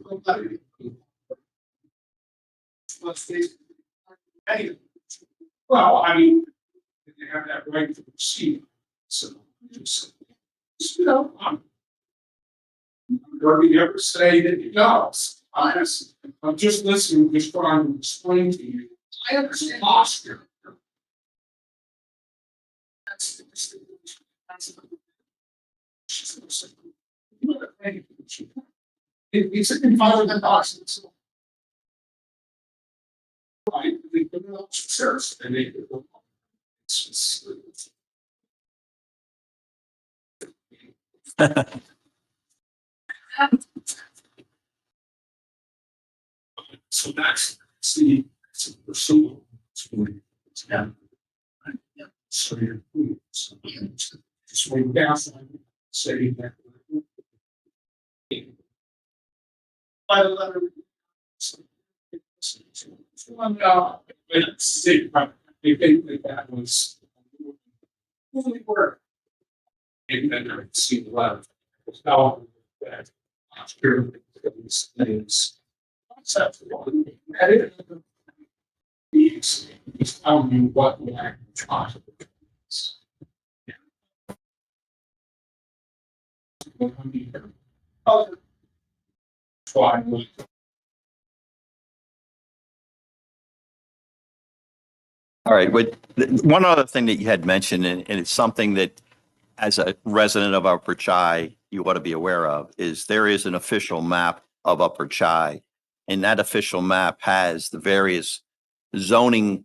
Speaker 13: Well, I mean, they have that right to proceed. So, just, you know, I'm going to ever say that it does. I'm just listening, just trying to explain to you. I understand posture. It's an environment process. Right, they put it up stairs and they it's So that's the pursuit. So you're. So we pass on, say that. By the letter. Let's see, I think that was. Really work. And then I see the letter. Now that. After these things. Concept one, that is. He's telling you what the actual charge is. Try.
Speaker 9: All right, but one other thing that you had mentioned, and it's something that as a resident of Upper Chai, you ought to be aware of, is there is an official map of Upper Chai. And that official map has the various zoning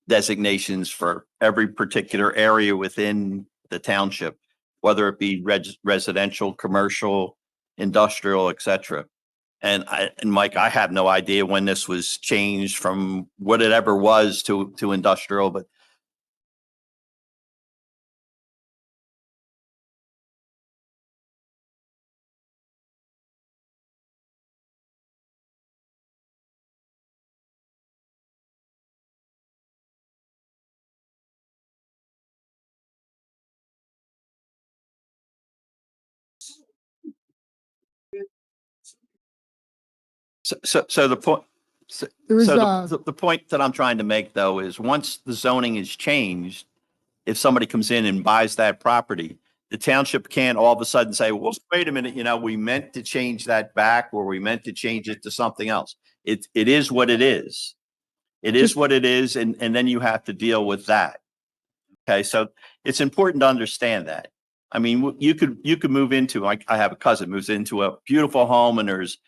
Speaker 9: designations for every particular area within the township, whether it be residential, commercial, industrial, et cetera. And Mike, I have no idea when this was changed from what it ever was to industrial, but so the point.
Speaker 2: There is,
Speaker 9: So the point that I'm trying to make though is once the zoning is changed, if somebody comes in and buys that property, the township can't all of a sudden say, well, wait a minute, we meant to change that back or we meant to change it to something else. It is what it is. It is what it is. And then you have to deal with that. Okay. So it's important to understand that. I mean, you could move into, I have a cousin moves into a beautiful home and there's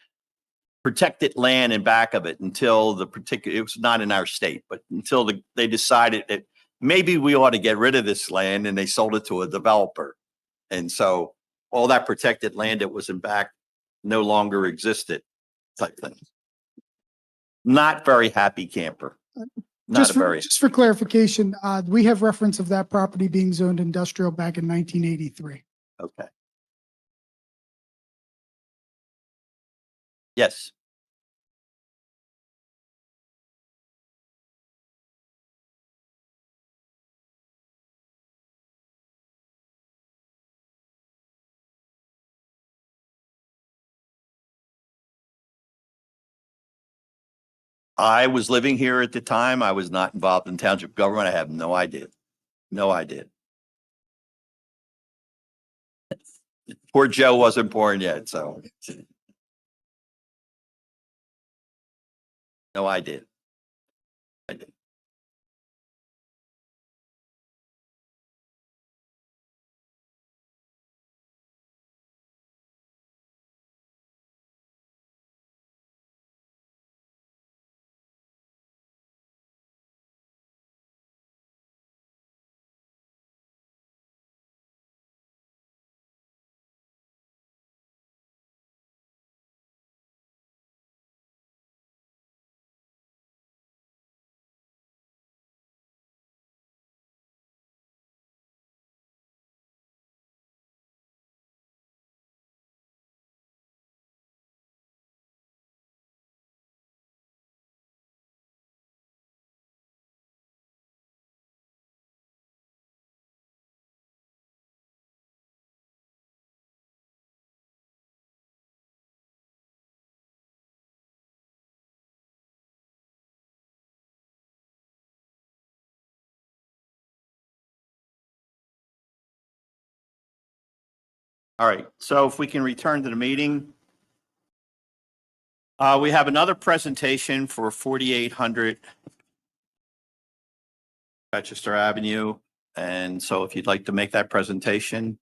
Speaker 9: protected land in back of it until it was not in our state, but until they decided that maybe we ought to get rid of this land and they sold it to a developer. And so all that protected land that was in back no longer existed type thing. Not very happy camper. Not a very,
Speaker 2: just for clarification, we have reference of that property being zoned industrial back in 1983.
Speaker 9: okay. Yes. I was living here at the time. I was not involved in township government. I have no idea. No idea. Poor Joe wasn't born yet, so. No idea. I did. All right, so if we can return to the meeting. We have another presentation for 4800 Rochester Avenue. And so if you'd like to make that presentation,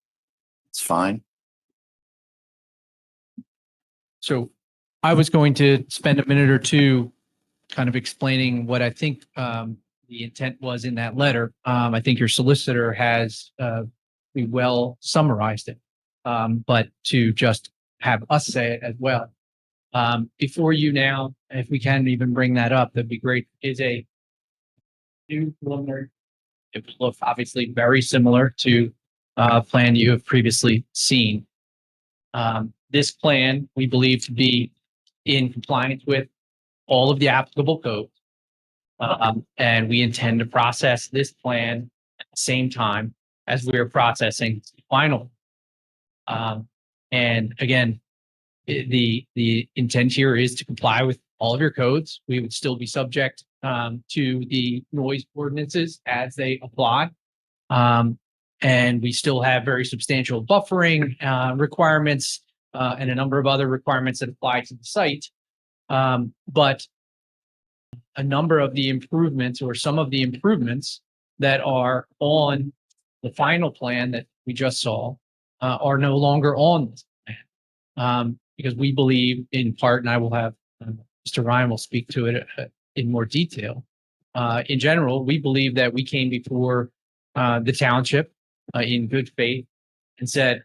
Speaker 9: it's fine.
Speaker 1: So I was going to spend a minute or two kind of explaining what I think the intent was in that letter. I think your solicitor has pretty well summarized it. but to just have us say it as well. Before you now, if we can even bring that up, that'd be great, is a new preliminary. It would look obviously very similar to a plan you have previously seen. This plan, we believe to be in compliance with all of the applicable codes. And we intend to process this plan at the same time as we are processing the final. And again, the intent here is to comply with all of your codes. We would still be subject to the noise ordinances as they apply. And we still have very substantial buffering requirements and a number of other requirements that apply to the site. But a number of the improvements or some of the improvements that are on the final plan that we just saw are no longer on this plan. Because we believe in part, and I will have Mr. Ryan will speak to it in more detail. In general, we believe that we came before the township in good faith and said,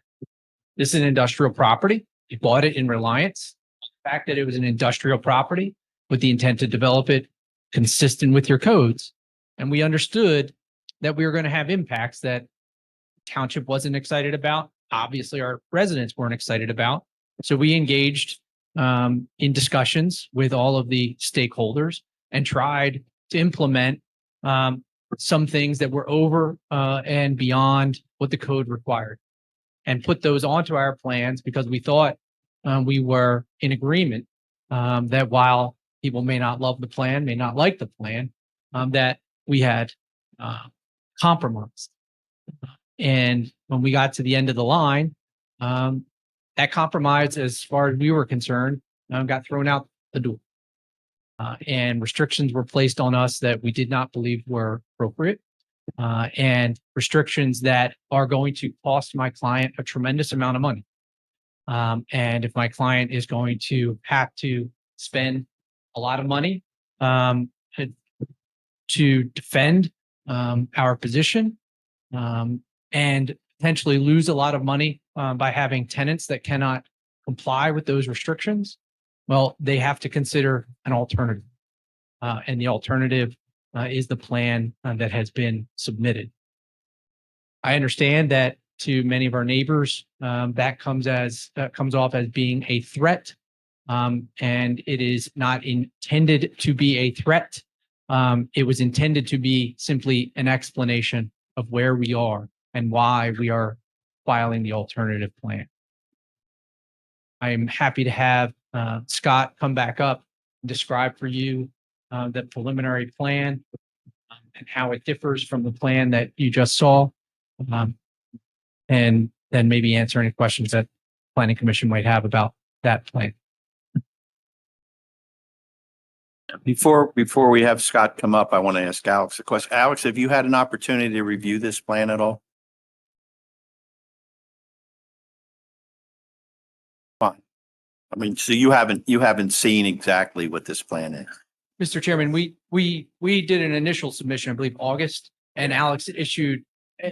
Speaker 1: this is an industrial property. You bought it in reliance. The fact that it was an industrial property with the intent to develop it consistent with your codes. And we understood that we were going to have impacts that township wasn't excited about. Obviously, our residents weren't excited about. So we engaged in discussions with all of the stakeholders and tried to implement some things that were over and beyond what the code required and put those onto our plans because we thought we were in agreement that while people may not love the plan, may not like the plan, that we had compromised. And when we got to the end of the line, that compromise, as far as we were concerned, got thrown out the door. And restrictions were placed on us that we did not believe were appropriate. And restrictions that are going to cost my client a tremendous amount of money. And if my client is going to have to spend a lot of money to defend our position and potentially lose a lot of money by having tenants that cannot comply with those restrictions, well, they have to consider an alternative. And the alternative is the plan that has been submitted. I understand that to many of our neighbors, that comes off as being a threat. And it is not intended to be a threat. It was intended to be simply an explanation of where we are and why we are filing the alternative plan. I am happy to have Scott come back up and describe for you the preliminary plan and how it differs from the plan that you just saw. And then maybe answer any questions that Planning Commission might have about that plan.
Speaker 9: Before we have Scott come up, I want to ask Alex a question. Alex, have you had an opportunity to review this plan at all? Fine. I mean, so you haven't seen exactly what this plan is.
Speaker 1: Mr. Chairman, we did an initial submission, I believe August, and Alex issued,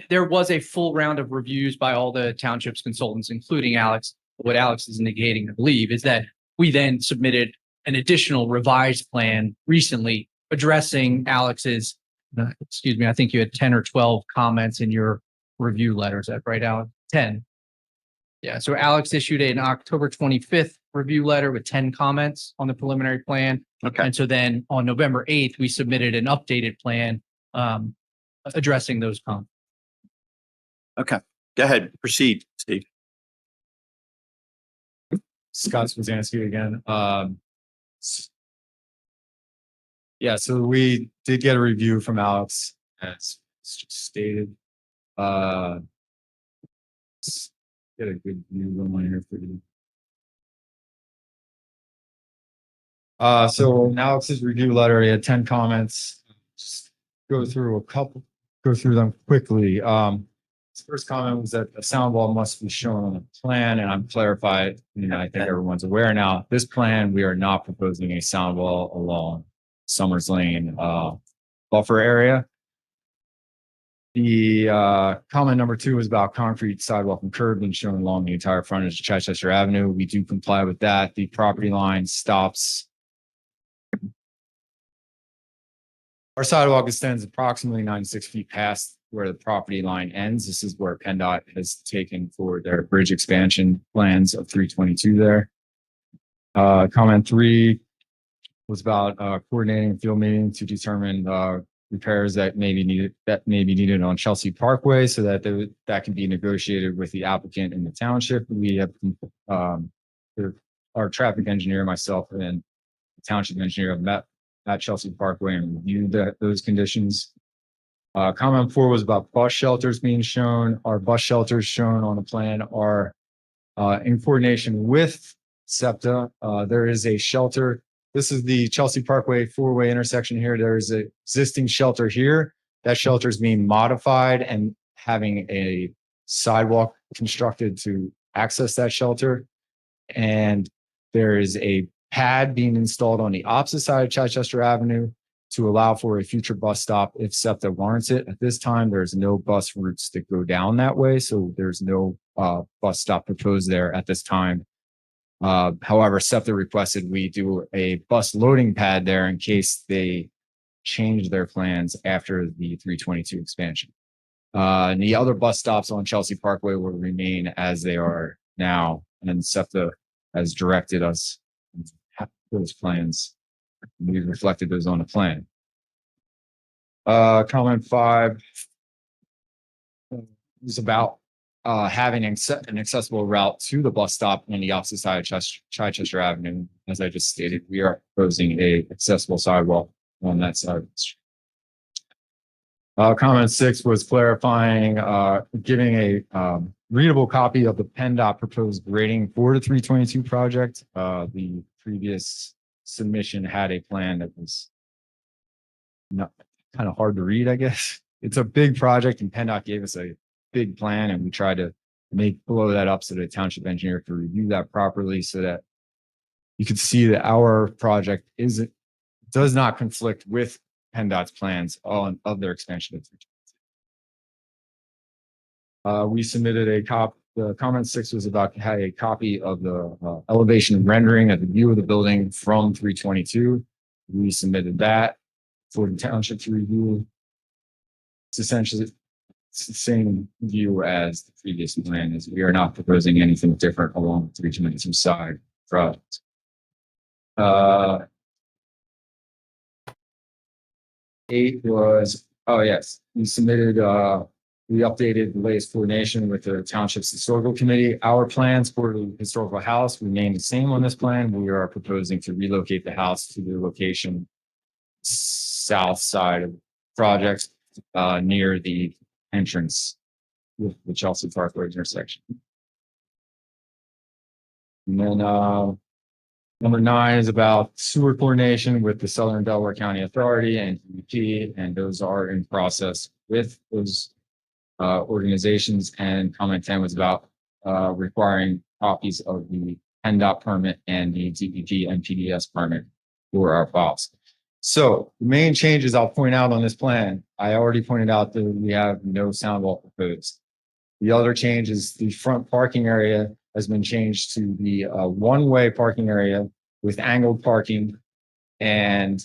Speaker 1: there was a full round of reviews by all the township's consultants, including Alex. What Alex is indicating, I believe, is that we then submitted an additional revised plan recently addressing Alex's, excuse me, I think you had 10 or 12 comments in your review letter. Is that right, Alex? 10. Yeah, so Alex issued an October 25th review letter with 10 comments on the preliminary plan.
Speaker 9: Okay.
Speaker 1: And so then on November 8th, we submitted an updated plan addressing those comments.
Speaker 9: Okay, go ahead, proceed, Steve.
Speaker 10: Scott Swazinski again. Yeah, so we did get a review from Alex, as stated. Let's get a good view going here for you. So in Alex's review letter, he had 10 comments. Just go through them quickly. His first comment was that a sound wall must be shown on the plan, and I'm clarified, I think everyone's aware now, this plan, we are not proposing a sound wall along Summers Lane buffer area. The comment number 2 is about concrete sidewalk and curb being shown along the entire frontage of Chichester Avenue. We do comply with that. The property line stops. Our sidewalk extends approximately 96 feet past where the property line ends. This is where PennDOT has taken for their bridge expansion plans of 322 there. Comment 3 was about coordinating a field meeting to determine repairs that may be needed on Chelsea Parkway so that that can be negotiated with the applicant in the township. We have our traffic engineer, myself, and the township engineer have met at Chelsea Parkway and reviewed those conditions. Comment 4 was about bus shelters being shown. Our bus shelters shown on the plan are in coordination with SEPTA. There is a shelter. This is the Chelsea Parkway four-way intersection here. There is an existing shelter here. That shelter is being modified and having a sidewalk constructed to access that shelter. And there is a pad being installed on the opposite side of Chichester Avenue to allow for a future bus stop if SEPTA warrants it. At this time, there's no bus routes that go down that way, so there's no bus stop proposed there at this time. However, SEPTA requested we do a bus loading pad there in case they change their plans after the 322 expansion. And the other bus stops on Chelsea Parkway will remain as they are now, and SEPTA has directed us to have those plans. We've reflected those on the plan. Comment 5 is about having an accessible route to the bus stop on the opposite side of Chichester Avenue. As I just stated, we are proposing a accessible sidewalk on that side of the street. Comment 6 was clarifying, giving a readable copy of the PennDOT proposed grading for the 322 project. The previous submission had a plan that was not kind of hard to read, I guess. It's a big project and PennDOT gave us a big plan and we tried to blow that up so the township engineer could review that properly so that you could see that our project does not conflict with PennDOT's plans of their expansion of we submitted a the comment 6 was about having a copy of the elevation rendering of the view of the building from 322. We submitted that for the township to review. It's essentially the same view as the previous plan, as we are not proposing anything different along the 322 side project. 8 was, oh yes, we submitted, we updated the latest coordination with the township's historical committee. Our plans for the historical house remain the same on this plan. We are proposing to relocate the house to the location south side of the project, near the entrance with the Chelsea Parkway intersection. And then number 9 is about sewer coordination with the Southern Delaware County Authority and DEP, and those are in process with those organizations. And comment 10 was about requiring copies of the PennDOT permit and the DEP NPDES permit for our files. So the main changes I'll point out on this plan, I already pointed out that we have no sound wall proposed. The other change is the front parking area has been changed to the one-way parking area with angled parking. And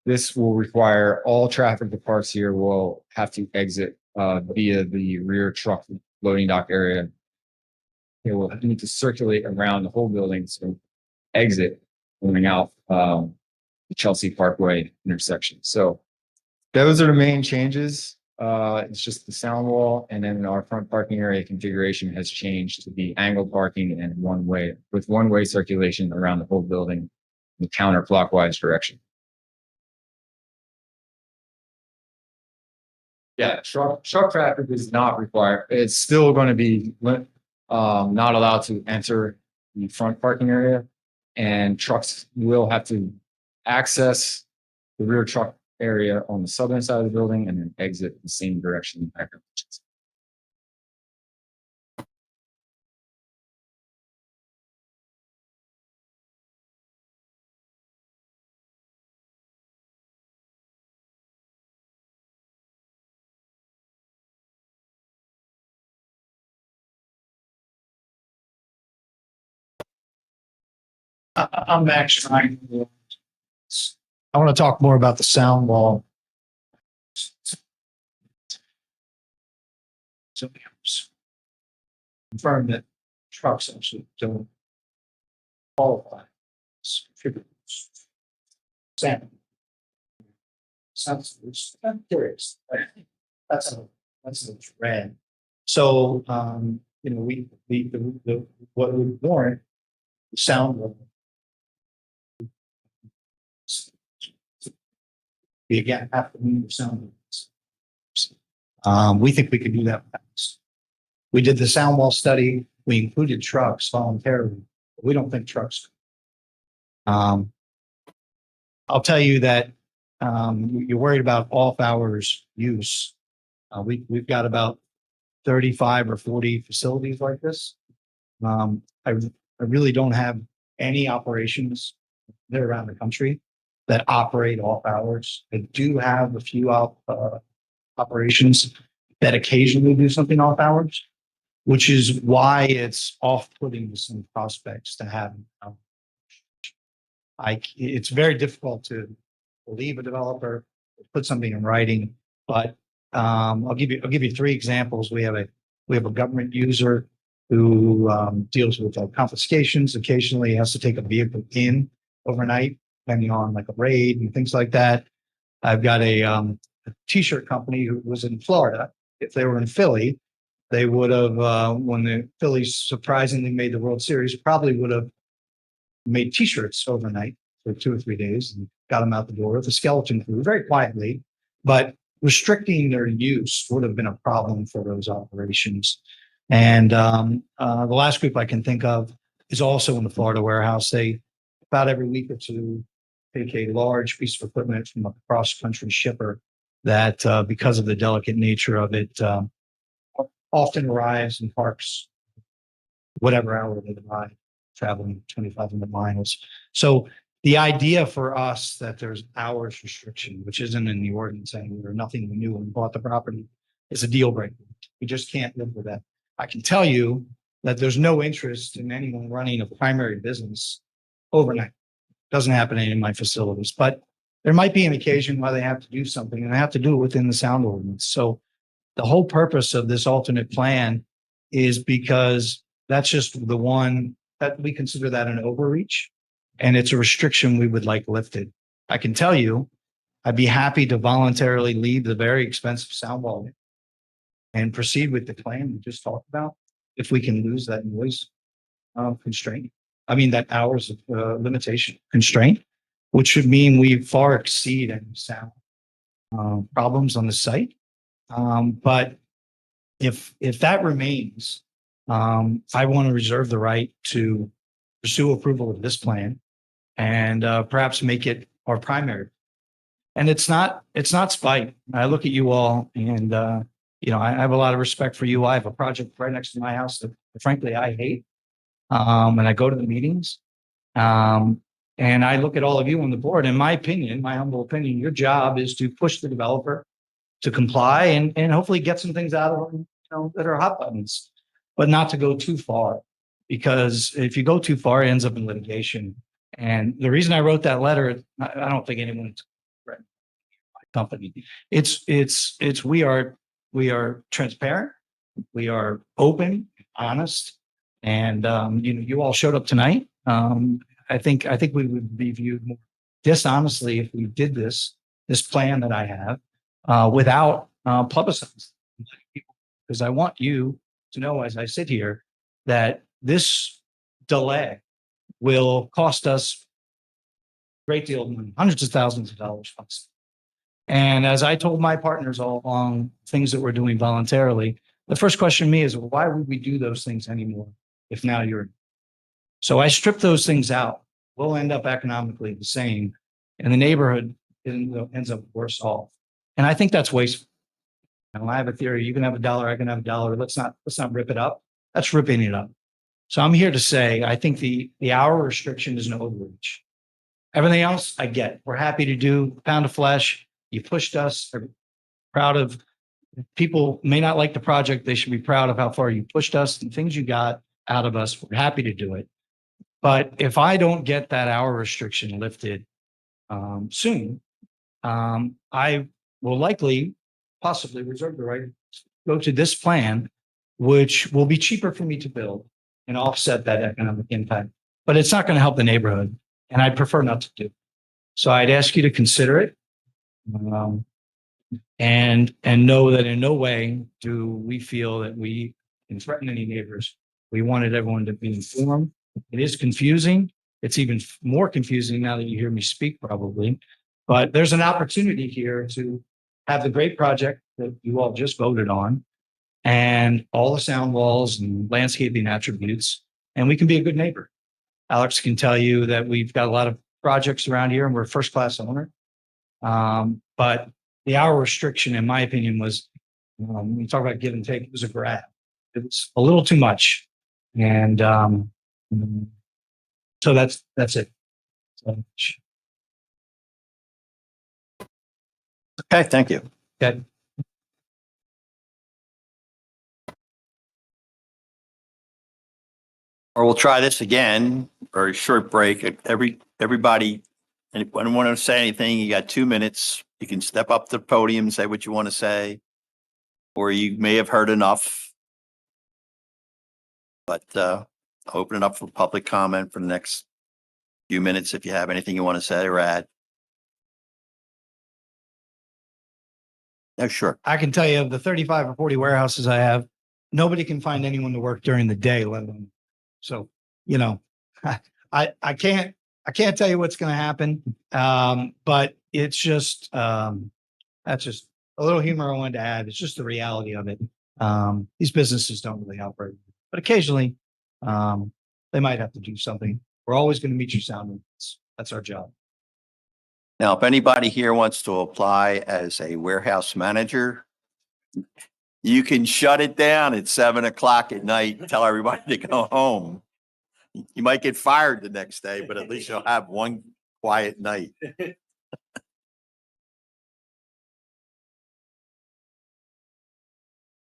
Speaker 10: this will require all traffic that parks here will have to exit via the rear truck loading dock area. It will need to circulate around the whole building, so exit going out the Chelsea Parkway intersection. So those are the main changes. It's just the sound wall, and then our front parking area configuration has changed to be angled parking and one-way with one-way circulation around the whole building in the counterclockwise direction. Yeah, truck traffic is not required. It's still going to be not allowed to enter the front parking area, and trucks will have to access the rear truck area on the southern side of the building and then exit the same direction back up.
Speaker 5: I'm Max Ryan. I want to talk more about the sound wall. So confirm that trucks actually don't qualify. Sound. Sounds, I'm curious. That's a trend. So, what we warrant, the sound level. We again have to meet the sound levels. We think we could do that fast. We did the sound wall study. We included trucks voluntarily. But we don't think trucks. I'll tell you that you're worried about off hours use. We've got about 35 or 40 facilities like this. I really don't have any operations there around the country that operate off hours. I do have a few operations that occasionally do something off hours, which is why it's off-putting to some prospects to have. It's very difficult to believe a developer, put something in writing, but I'll give you three examples. We have a government user who deals with confiscations. Occasionally has to take a vehicle in overnight, depending on like a raid and things like that. I've got a t-shirt company who was in Florida. If they were in Philly, they would have, when the Phillies surprisingly made the World Series, probably would have made t-shirts overnight for 2 or 3 days and got them out the door with a skeleton crew very quietly. But restricting their use would have been a problem for those operations. And the last group I can think of is also in the Florida warehouse. They about every week or two take a large piece of equipment from a cross-country shipper that, because of the delicate nature of it, often arrives and parks whatever hour they arrive, traveling 2,500 miles. So the idea for us that there's hours restriction, which isn't in the ordinance anywhere, nothing we knew when we bought the property, is a deal breaker. We just can't live with that. I can tell you that there's no interest in anyone running a primary business overnight. Doesn't happen in any of my facilities, but there might be an occasion why they have to do something and they have to do it within the sound ordinance. So the whole purpose of this alternate plan is because that's just the one that we consider that an overreach. And it's a restriction we would like lifted. I can tell you, I'd be happy to voluntarily leave the very expensive sound wall and proceed with the plan we just talked about if we can lose that noise constraint. I mean, that hours of limitation constraint, which should mean we far exceed any sound problems on the site. But if that remains, I want to reserve the right to pursue approval of this plan and perhaps make it our primary. And it's not spite. I look at you all and, I have a lot of respect for you. I have a project right next to my house that frankly I hate. And I go to the meetings. And I look at all of you on the board. In my opinion, my humble opinion, your job is to push the developer to comply and hopefully get some things out of them, that are hot buttons, but not to go too far. Because if you go too far, it ends up in litigation. And the reason I wrote that letter, I don't think anyone's read my company. We are transparent, we are open, honest, and you all showed up tonight. I think we would be viewed more dishonestly if we did this plan that I have without publicizing, because I want you to know as I sit here that this delay will cost us a great deal of money, hundreds of thousands of dollars. And as I told my partners all along, things that we're doing voluntarily, the first question to me is, well, why would we do those things anymore if now you're? So I strip those things out. We'll end up economically the same, and the neighborhood ends up worse off. And I think that's wasteful. I have a theory. You can have $1, I can have $1. Let's not rip it up. That's ripping it up. So I'm here to say, I think the hour restriction is an overreach. Everything else I get. We're happy to do a pound of flesh. You pushed us. I'm proud of people may not like the project. They should be proud of how far you pushed us and things you got out of us. We're happy to do it.
Speaker 14: But if I don't get that hour restriction lifted soon, I will likely possibly reserve the right to go to this plan, which will be cheaper for me to build and offset that economic impact. But it's not going to help the neighborhood, and I'd prefer not to do. So I'd ask you to consider it. And know that in no way do we feel that we can threaten any neighbors. We wanted everyone to be informed. It is confusing. It's even more confusing now that you hear me speak probably. But there's an opportunity here to have the great project that you all just voted on and all the sound walls and landscaping attributes, and we can be a good neighbor. Alex can tell you that we've got a lot of projects around here and we're a first-class owner. But the hour restriction, in my opinion, was, when you talk about give and take, it was a grab. It was a little too much. And so that's it. So,
Speaker 9: Okay, thank you.
Speaker 14: that
Speaker 9: Or we'll try this again, very short break. Everybody, anyone want to say anything? You got 2 minutes. You can step up to the podium and say what you want to say. Or you may have heard enough. But I'll open it up for public comment for the next few minutes if you have anything you want to say or add. Yeah, sure.
Speaker 14: I can tell you of the 35 or 40 warehouses I have, nobody can find anyone to work during the day, let alone. So, you know, I can't tell you what's going to happen. But it's just, that's just a little humor I wanted to add. It's just the reality of it. These businesses don't really operate, but occasionally, they might have to do something. We're always going to meet your sound limits. That's our job.
Speaker 9: Now, if anybody here wants to apply as a warehouse manager, you can shut it down at 7 o'clock at night and tell everybody to go home. You might get fired the next day, but at least you'll have one quiet night.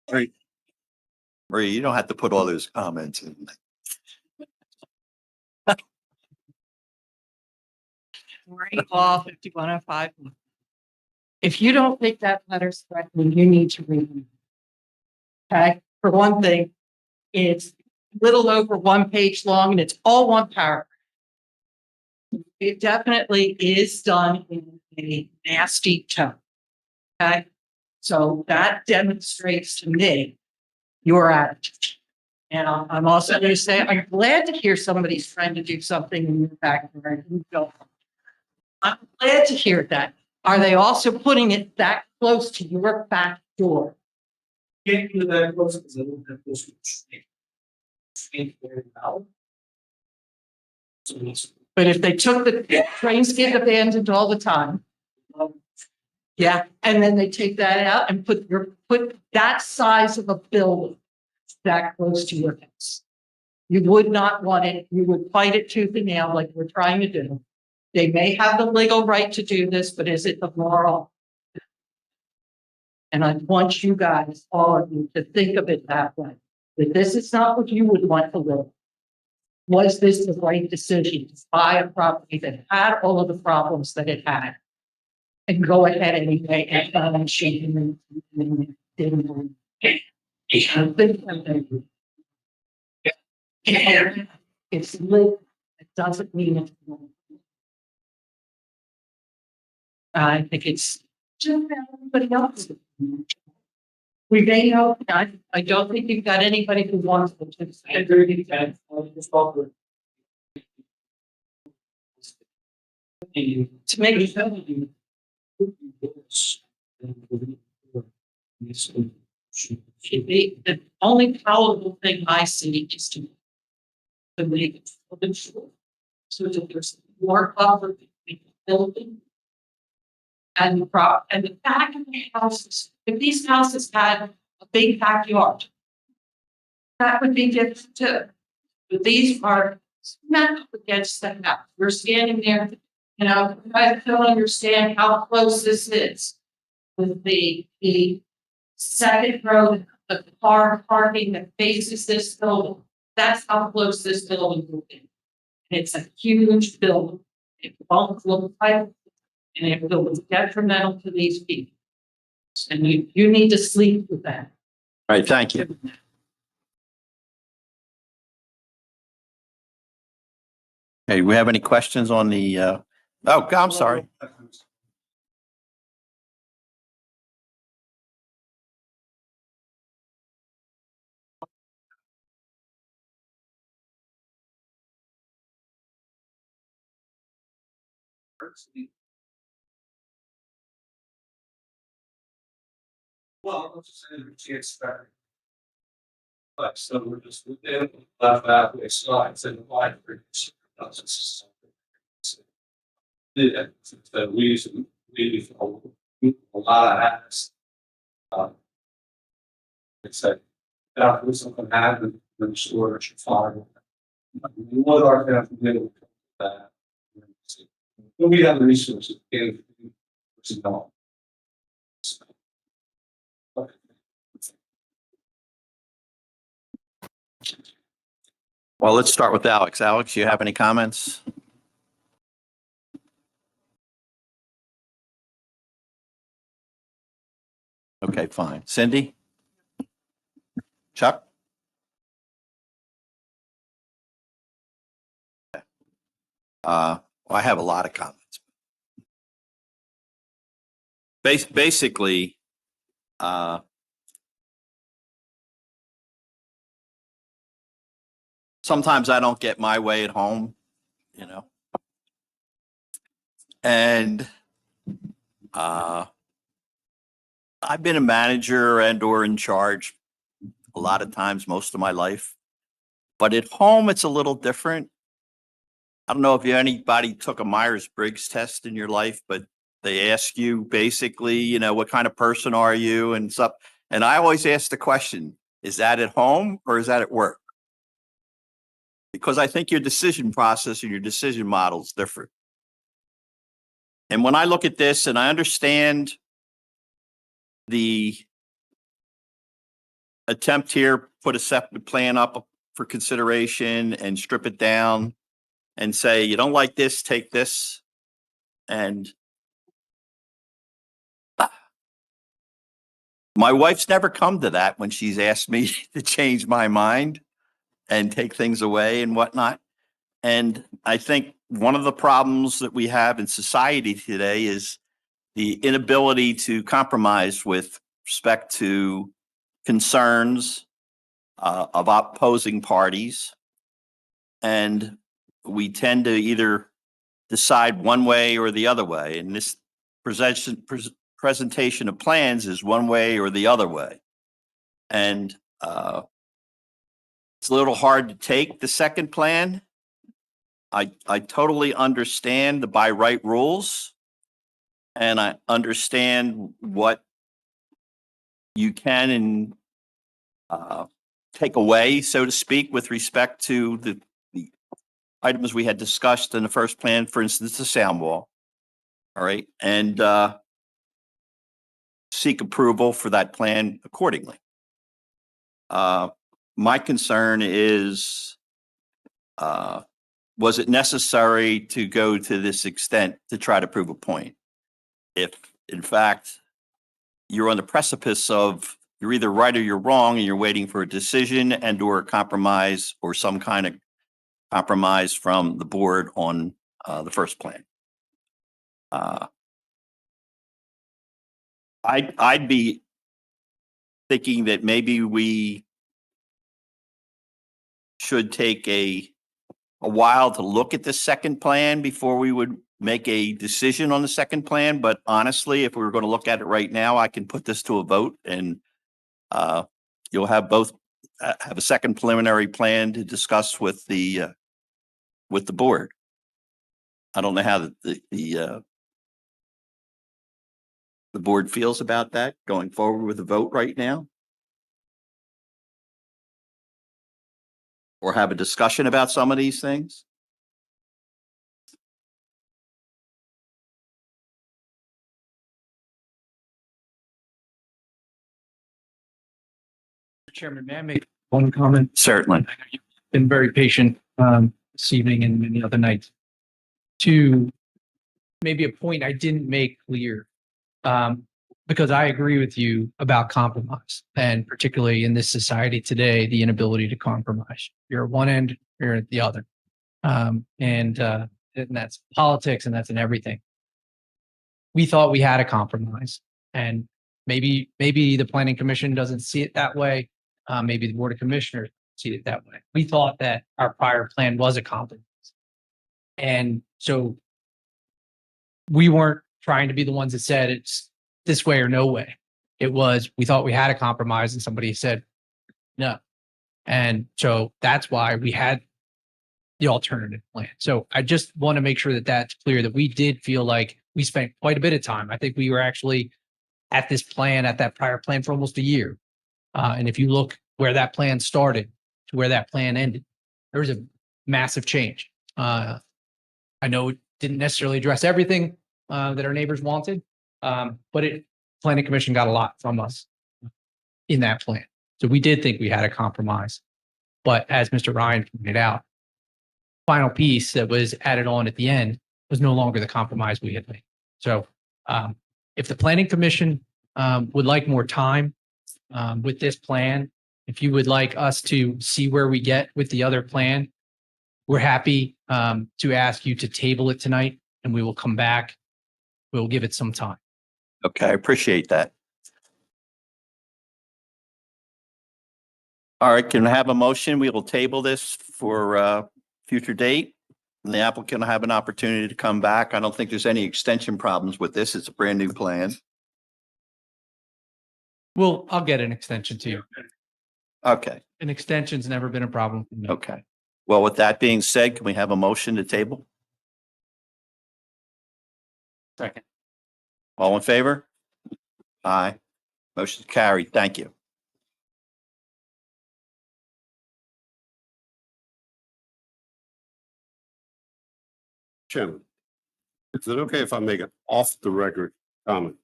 Speaker 9: Maria, you don't have to put all those comments in.
Speaker 6: Right, law 5105. If you don't think that letter's threatening, you need to read it. Okay, for one thing, it's little over 1 page long and it's all one paragraph. It definitely is done in a nasty tone. Okay, so that demonstrates to me your attitude. And I'm also going to say, I'm glad to hear somebody's trying to do something in your backyard. You don't. I'm glad to hear that. Are they also putting it that close to your back door?
Speaker 12: Can't do that close because I don't have those.
Speaker 6: But if they took the trains get abandoned all the time. Yeah, and then they take that out and put that size of a building that close to your house. You would not want it. You would fight it tooth and nail like we're trying to do. They may have the legal right to do this, but is it the moral? And I want you guys, all of you, to think of it that way. That this is not what you would want to live. Was this the right decision to buy a property that had all of the problems that it had? And go ahead anyway and didn't. It's lit. It doesn't mean it's. I think it's just everybody else. We may know, I don't think you've got anybody who wants to. To make it the only palatable thing I see is to make it so that there's more buffer between the building and the back of the houses. If these houses had a big backyard, that would be different too. But these are smack up against the house. We're standing there, you know, I don't understand how close this is with the second row of car parking that faces this building. That's how close this building will be. It's a huge bill. It won't look like, and it will be detrimental to these people. And you need to sleep with that.
Speaker 9: All right, thank you. Hey, do we have any questions on the, oh, I'm sorry.
Speaker 13: Well, let's just say that she expected. But so we're just within left halfway slides and wide for. Yeah, that we use, a lot of hats. It's like, that was something happened, then storage should follow. What are we have to do with that? But we have the resources. No.
Speaker 9: Well, let's start with Alex. Alex, you have any comments? Okay, fine. Cindy? Chuck? I have a lot of comments. Basically, sometimes I don't get my way at home, you know. And I've been a manager and or in charge a lot of times most of my life. But at home, it's a little different. I don't know if anybody took a Myers-Briggs test in your life, but they ask you basically, you know, what kind of person are you and stuff. And I always ask the question, is that at home or is that at work? Because I think your decision process and your decision model is different. And when I look at this and I understand the attempt here, put a separate plan up for consideration and strip it down and say, you don't like this, take this. And my wife's never come to that when she's asked me to change my mind and take things away and whatnot. And I think one of the problems that we have in society today is the inability to compromise with respect to concerns of opposing parties. And we tend to either decide one way or the other way. And this presentation of plans is one way or the other way. And it's a little hard to take the second plan. I totally understand the by right rules. And I understand what you can and take away, so to speak, with respect to the items we had discussed in the first plan, for instance, the sound wall. All right. And seek approval for that plan accordingly. My concern is, was it necessary to go to this extent to try to prove a point? If, in fact, you're on the precipice of you're either right or you're wrong and you're waiting for a decision and or a compromise or some kind of compromise from the board on the first plan. I'd be thinking that maybe we should take a while to look at the second plan before we would make a decision on the second plan. But honestly, if we were going to look at it right now, I can put this to a vote and you'll have both have a second preliminary plan to discuss with the board. I don't know how the board feels about that going forward with the vote right now. Or have a discussion about some of these things.
Speaker 14: Chairman, may I make one comment?
Speaker 9: Certainly.
Speaker 14: Been very patient.
Speaker 1: this evening and many other nights. To maybe a point I didn't make clear, because I agree with you about compromise, and particularly in this society today, the inability to compromise. You're at one end, you're at the other, and that's politics, and that's in everything. We thought we had a compromise, and maybe the planning commission doesn't see it that way. Maybe the board of commissioners see it that way. We thought that our prior plan was a compromise, and so we weren't trying to be the ones that said it's this way or no way. It was, we thought we had a compromise and somebody said no. And so that's why we had the alternative plan. So I just want to make sure that that's clear, that we did feel like we spent quite a bit of time. I think we were actually at this plan, at that prior plan, for almost a year. And if you look where that plan started to where that plan ended, there was a massive change. I know it didn't necessarily address everything that our neighbors wanted, but planning commission got a lot from us in that plan. So we did think we had a compromise. But as Mr. Ryan pointed out, final piece that was added on at the end was no longer the compromise we had made. So if the planning commission would like more time with this plan, if you would like us to see where we get with the other plan, we're happy to ask you to table it tonight, and we will come back. We'll give it some time.
Speaker 9: Okay, I appreciate that. All right, can I have a motion? We will table this for future date. And the applicant will have an opportunity to come back. I don't think there's any extension problems with this. It's a brand new plan.
Speaker 1: Well, I'll get an extension to you.
Speaker 9: Okay,
Speaker 1: An extension's never been a problem for me.
Speaker 9: okay. Well, with that being said, can we have a motion to table?
Speaker 12: Second.
Speaker 9: All in favor? Aye. Motion carried. Thank you.
Speaker 13: Chairman, is it okay if I make an off the record comment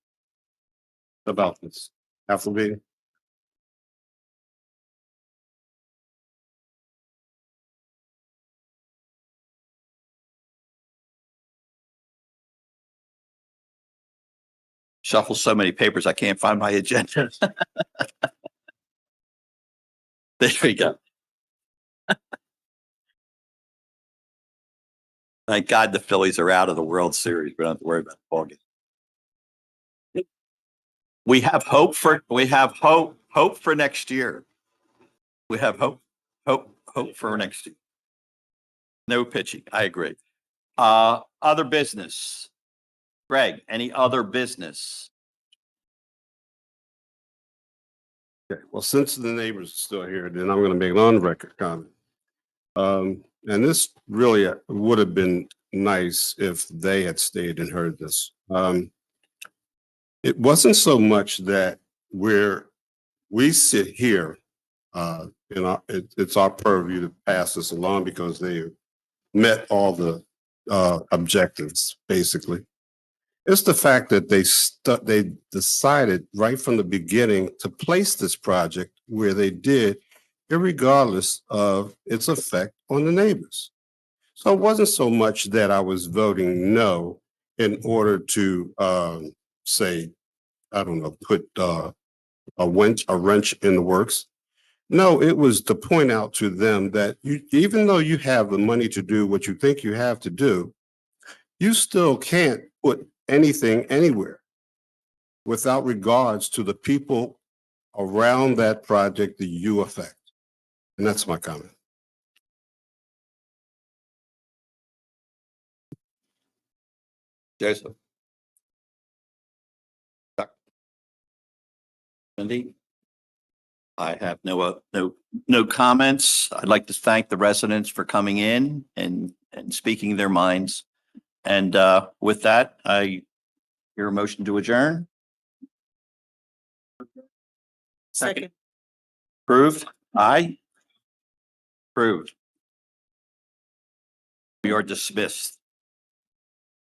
Speaker 13: about this after meeting?
Speaker 9: Shuffle so many papers, I can't find my agenda. There we go. Thank God the Phillies are out of the World Series. We don't have to worry about the ball game. We have hope for next year. We have hope for next year. No pitching. I agree. Other business. Greg, any other business?
Speaker 13: Okay, well, since the neighbors are still here, then I'm gonna make an on-record comment. And this really would have been nice if they had stayed and heard this. It wasn't so much that we sit here, it's our purview to pass this along because they met all the objectives, basically. It's the fact that they decided right from the beginning to place this project where they did, irregardless of its effect on the neighbors. So it wasn't so much that I was voting no in order to say, I don't know, put a wrench in the works. No, it was to point out to them that even though you have the money to do what you think you have to do, you still can't put anything anywhere without regards to the people around that project that you affect. And that's my comment.
Speaker 9: Joseph. Cindy? I have no comments. I'd like to thank the residents for coming in and speaking their minds. And with that, I hear a motion to adjourn.
Speaker 11: Second.
Speaker 9: Approved? Aye. Approved. We are dismissed.